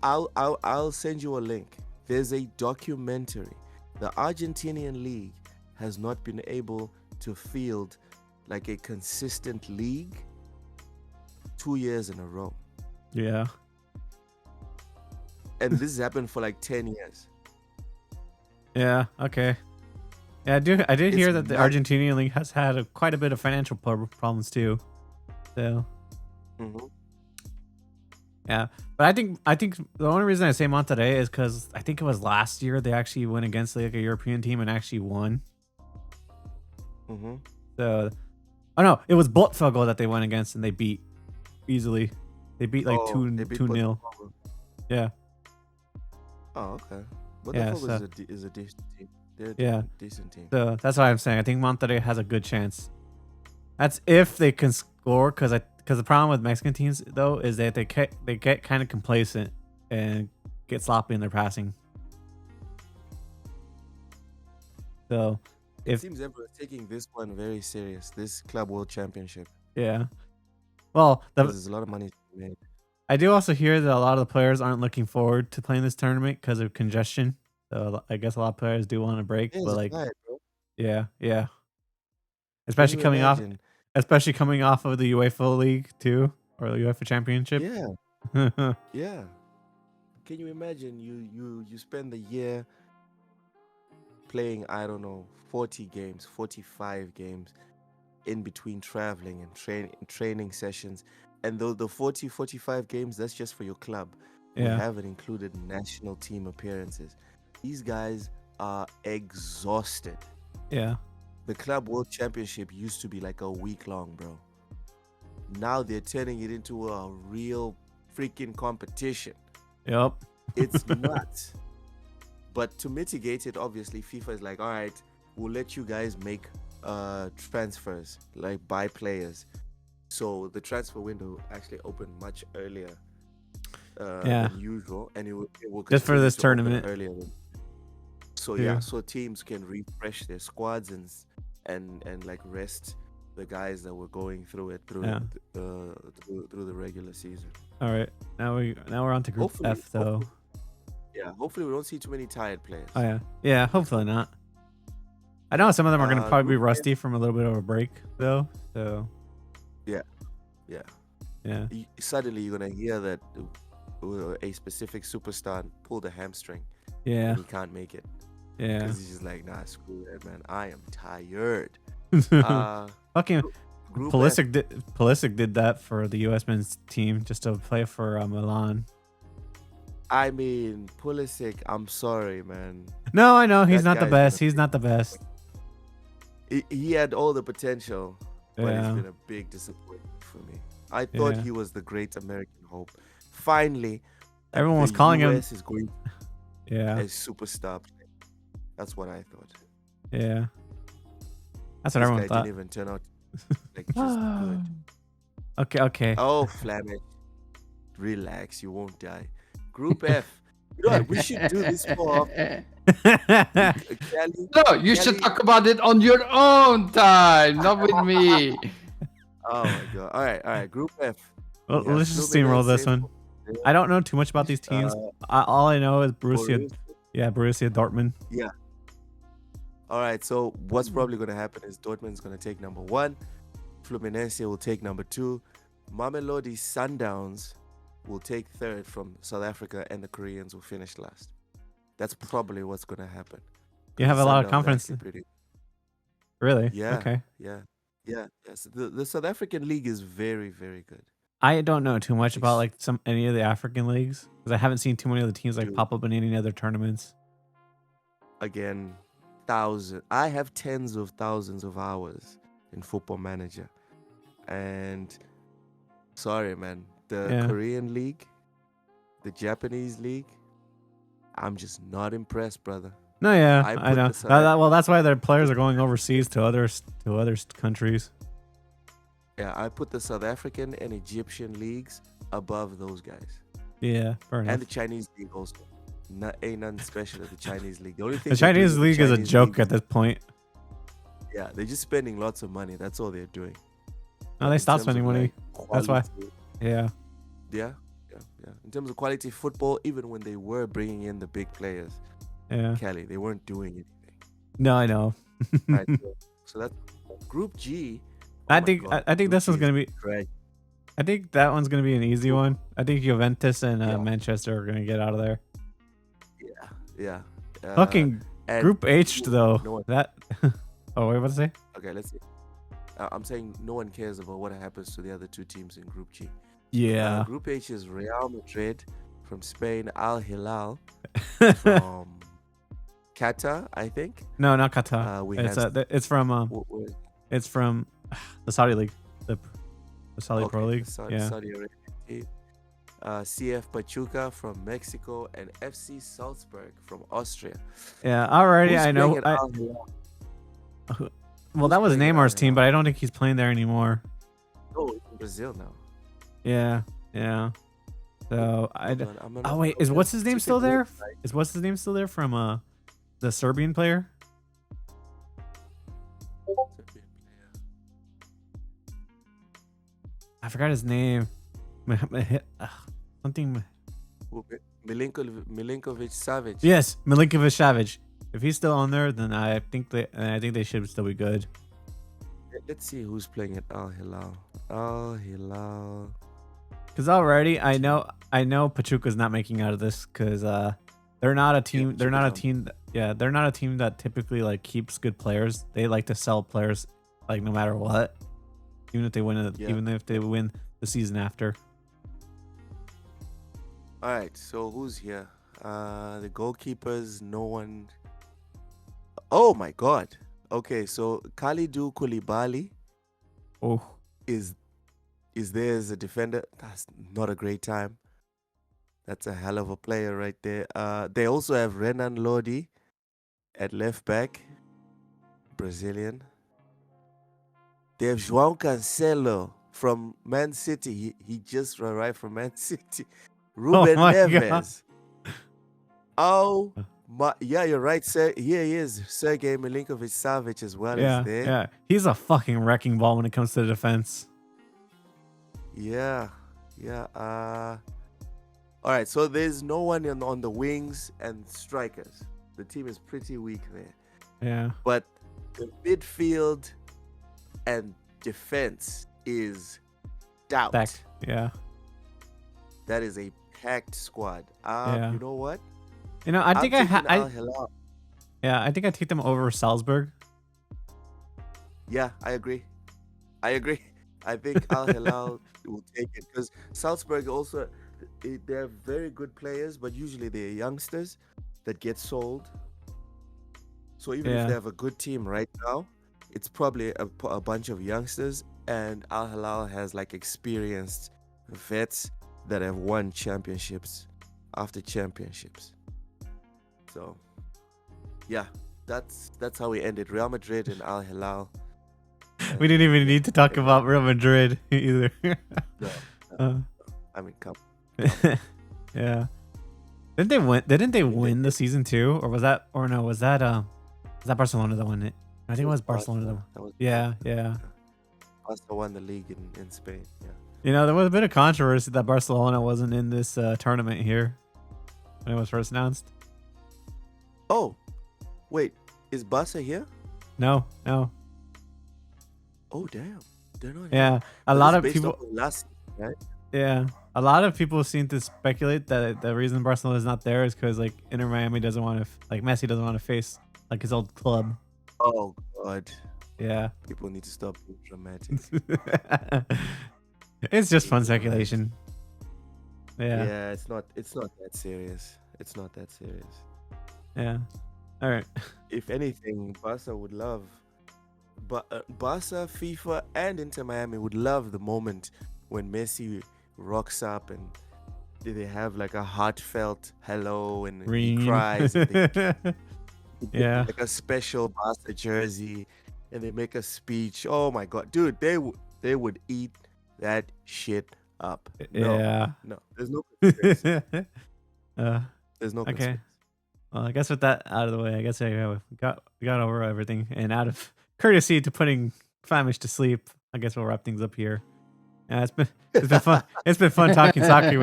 I'll send you a link. There's a documentary. The Argentinian league has not been able to field like a consistent league 2 years in a row. Yeah. And this has happened for like 10 years. Yeah. Okay. Yeah, I did hear It's that the not- Argentinian league has had quite a bit of financial problems too. So Mhm. yeah, but I think the only reason I say Monterrey is because I think it was last year they actually went against like a European team and actually won. Mhm. So, oh no, it was Botafogo that they went against and they beat easily. They beat like Oh, they beat 2-0. Botafogo. Yeah. Oh, okay. Botafogo Yeah, is a decent team. They're a Yeah. decent team. So that's why I'm saying I think Monterrey has a good chance. That's if they can score, because the problem with Mexican teams though is that they get kind of complacent and get sloppy in their passing. So It seems everyone's taking this one very serious. This Club World Championship. yeah, well, There's a lot of money to be made. I do also hear that a lot of the players aren't looking forward to playing this tournament because of congestion. So I guess a lot of players do want a break, Yeah, but it's like bad, bro. yeah, Can especially you coming imagine? especially coming off of the UEFA League too, or the UEFA Championship. Yeah, yeah. Can you imagine you spend the year playing, I don't know, 40 games, 45 games in between traveling and training sessions, and though the 40 45 games, that's just for your club. We Yeah. haven't included national team appearances. These guys are exhausted. Yeah. The Club World Championship used to be like a week long, bro. Now they're turning it into a real freaking competition. Yep. It's nuts. But to mitigate it, obviously, FIFA is like, all right, we'll let you guys make transfers, like buy players. So the transfer window actually opened much earlier Yeah. than usual, and it will Just for continue this to open tournament. earlier. So Yeah. yeah, so teams can refresh their squads and like rest the guys that were going through it through Yeah. through the regular season. All right. Now we're on to Group Hopefully- F though. hopefully- Yeah, hopefully we don't see too many tired players. Oh yeah. Yeah. Hopefully not. I know some of them are gonna probably be Group F- rusty from a little bit of a break though. So Yeah. yeah. Suddenly you're gonna hear that a specific superstar pulled a hamstring Yeah. and he can't make it Yeah. because he's just like, nah, screw that, man. I am tired. Fucking Group Pulisic did that for the U.S. men's team just to play for Milan. I mean, Pulisic, I'm sorry, man. No, I know he's That not the guy's best. gonna He's not the best. He had all the potential, but it's Yeah. been a big disappointment for me. I thought Yeah. he was the great American hope. Finally, Everyone was the calling him. US is going Yeah. a superstar player. That's what I thought. Yeah. That's what This everyone guy thought. didn't even turn out like just good. Okay. Oh, Flemish. Relax, you won't die. Group F, You know what? We should do this more often. Kelly, No, you should talk about it on your own time, not with me. Oh my god. All right. Group F. Well, We have let's just steamroll this one. Brazil, I don't know too much about these teams. All I know is Borussia. Borussia. Yeah, Borussia Dortmund. Yeah. All right. So what's probably going to happen is Dortmund's going to take number 1. Fluminense will take number 2. Mamelodi Sundowns will take 3rd from South Africa, and the Koreans will finish last. That's probably what's going to happen. You have a lot of Sundowns confidence. actually Really? Yeah. Okay. Yes. The South African league is very, very good. I don't know too much about like any of the African leagues because I haven't seen too many of the teams like Dude. pop up in any other tournaments. Again, I have tens of thousands of hours in Football Manager, and sorry, man, the Korean league, the Japanese league, I'm just not impressed, brother. No, yeah, I know. Well, that's why their players are going overseas to other countries. Yeah, I put the South African and Egyptian leagues above those guys. Yeah, fair enough. And the Chinese league also. Ain't nothing special at the Chinese league. The only thing the Chinese league is a joke at this point. Yeah, they're just spending lots of money. That's all they're doing. No, they stopped spending money. That's why. Yeah. Yeah. In terms of quality football, even when they were bringing in the big players, Kelly, they weren't doing anything. No, I know. Right, so that's Group G. I think this one's gonna be. I think that one's gonna be an easy one. I think Juventus and Manchester are gonna get out of there. Yeah. Fucking Group H though. That. Oh, wait, what to say? Okay, let's see. I'm saying no one cares about what happens to the other 2 teams in Group G. Yeah. Group H is Real Madrid from Spain, Al Hilal from Qatar, I think. No, not Qatar. It's from the Saudi League, the Saudi Pro League. Saudi Arabia team. CF Pachuca from Mexico and FC Salzburg from Austria. Yeah, already I know. Well, that was Neymar's team, but I don't think he's playing there anymore. Oh, it's in Brazil now. Yeah. So oh wait, is what's his name still there? Is what's his name still there from the Serbian player? I forgot his name. Something. Milinkovic Savic. Yes, Milinkovic Savic. If he's still on there, then I think they should still be good. Let's see who's playing at Al Hilal. Al Hilal. Because already I know Pachuca's not making out of this because they're not a team. They're not a team. They're not a team that typically like keeps good players. They like to sell players like no matter what, even if they win. Even if they win the season after. All right. So who's here? The goalkeepers. No one. Oh my God. Okay, so Kalidou Koulibaly is there as a defender. That's not a great time. That's a hell of a player right there. They also have Renan Lodi at left back, Brazilian. They have João Cancelo from Man City. He just arrived from Man City. Ruben Neves. Oh. Yeah, you're right, sir. Here he is. Sergei Milinkovic Savic as well is there. Yeah, he's a fucking wrecking ball when it comes to the defense. Yeah. All right, so there's no one on the wings and strikers. The team is pretty weak there. Yeah. But the midfield and defense is stout. Yeah. That is a packed squad. You know what? I think I think I take them over Salzburg. Yeah, I agree. I think Al Hilal will take it because Salzburg also, they're very good players, but usually they're youngsters that get sold. So even if they have a good team right now, it's probably a bunch of youngsters, and Al Hilal has like experienced vets that have won championships after championships. So, yeah, that's how we ended. Real Madrid and Al Hilal. We didn't even need to talk about Real Madrid either. No. I mean, come. Yeah. Didn't they win? Didn't they win the season 2, or was that? Or no? Was that Barcelona that won it? I think it was Barcelona. That won. Yeah, yeah. Barca won the league in Spain. Yeah. You know, there was a bit of controversy that Barcelona wasn't in this tournament here when it was first announced. Oh, wait, is Barca here? No, no. Oh damn, they're not. Yeah, Here. a But lot this of is based people. off of last season, right? Yeah, a lot of people seem to speculate that the reason Barcelona is not there is because like Inter Miami doesn't want to, like Messi doesn't want to face like his old club. Oh god, Yeah. people need to stop being dramatic. It's just fun speculation. Yeah. Yeah, it's not that serious. It's not that serious. Yeah. All right. If anything, Barca would love, but Barca, FIFA, and Inter Miami would love the moment when Messi rocks up and they have like a heartfelt hello and he Green. cries. And they Yeah. like a special Barca jersey, and they make a speech. Oh my god, dude, they would eat that shit up. No, Yeah. no, there's no conspiracy. uh, There's no okay. conspiracy. Well, I guess with that out of the way, I guess we got over everything, and out of courtesy to putting Flamish to sleep, I guess we'll wrap things up here. Yeah, it's been fun. It's been fun talking soccer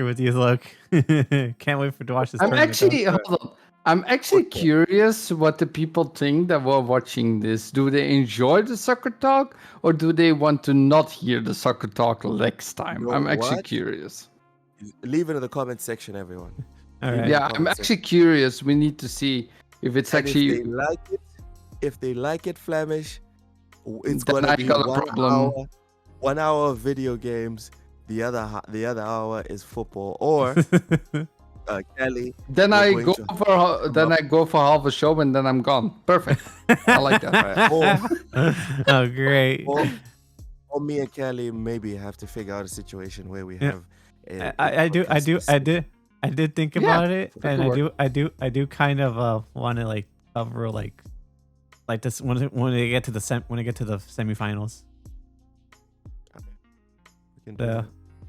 with you, Luke. Can't wait to watch this. I'm tournament, actually though. hold on. I'm actually Okay. curious what the people think that were watching this. Do they enjoy the soccer talk, or do they want to not hear the soccer talk next time? You know I'm actually what? curious. Leave it in the comment section, everyone. All right. Yeah, I'm comment actually curious. We need to see if it's And actually. if they like it, Flemish, it's Then gonna I be got a problem. 1 hour of video games. The other hour is football. Or Kelly. Then we're I going go to- for half a show and then I'm gone. Perfect. I like that. Oh, great. Or me and Kelly maybe have to figure out a situation where we Yeah. have. I did think Yeah, about it, that and could I do kind of want to like cover like this when they get to the semifinals. We can do Yeah. that.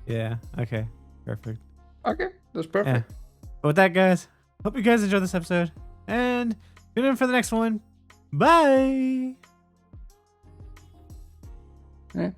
Yeah. Okay. Perfect. Okay, that's Yeah. perfect. But with that, guys, hope you guys enjoyed this episode, and tune in for the next one. Bye. Yeah.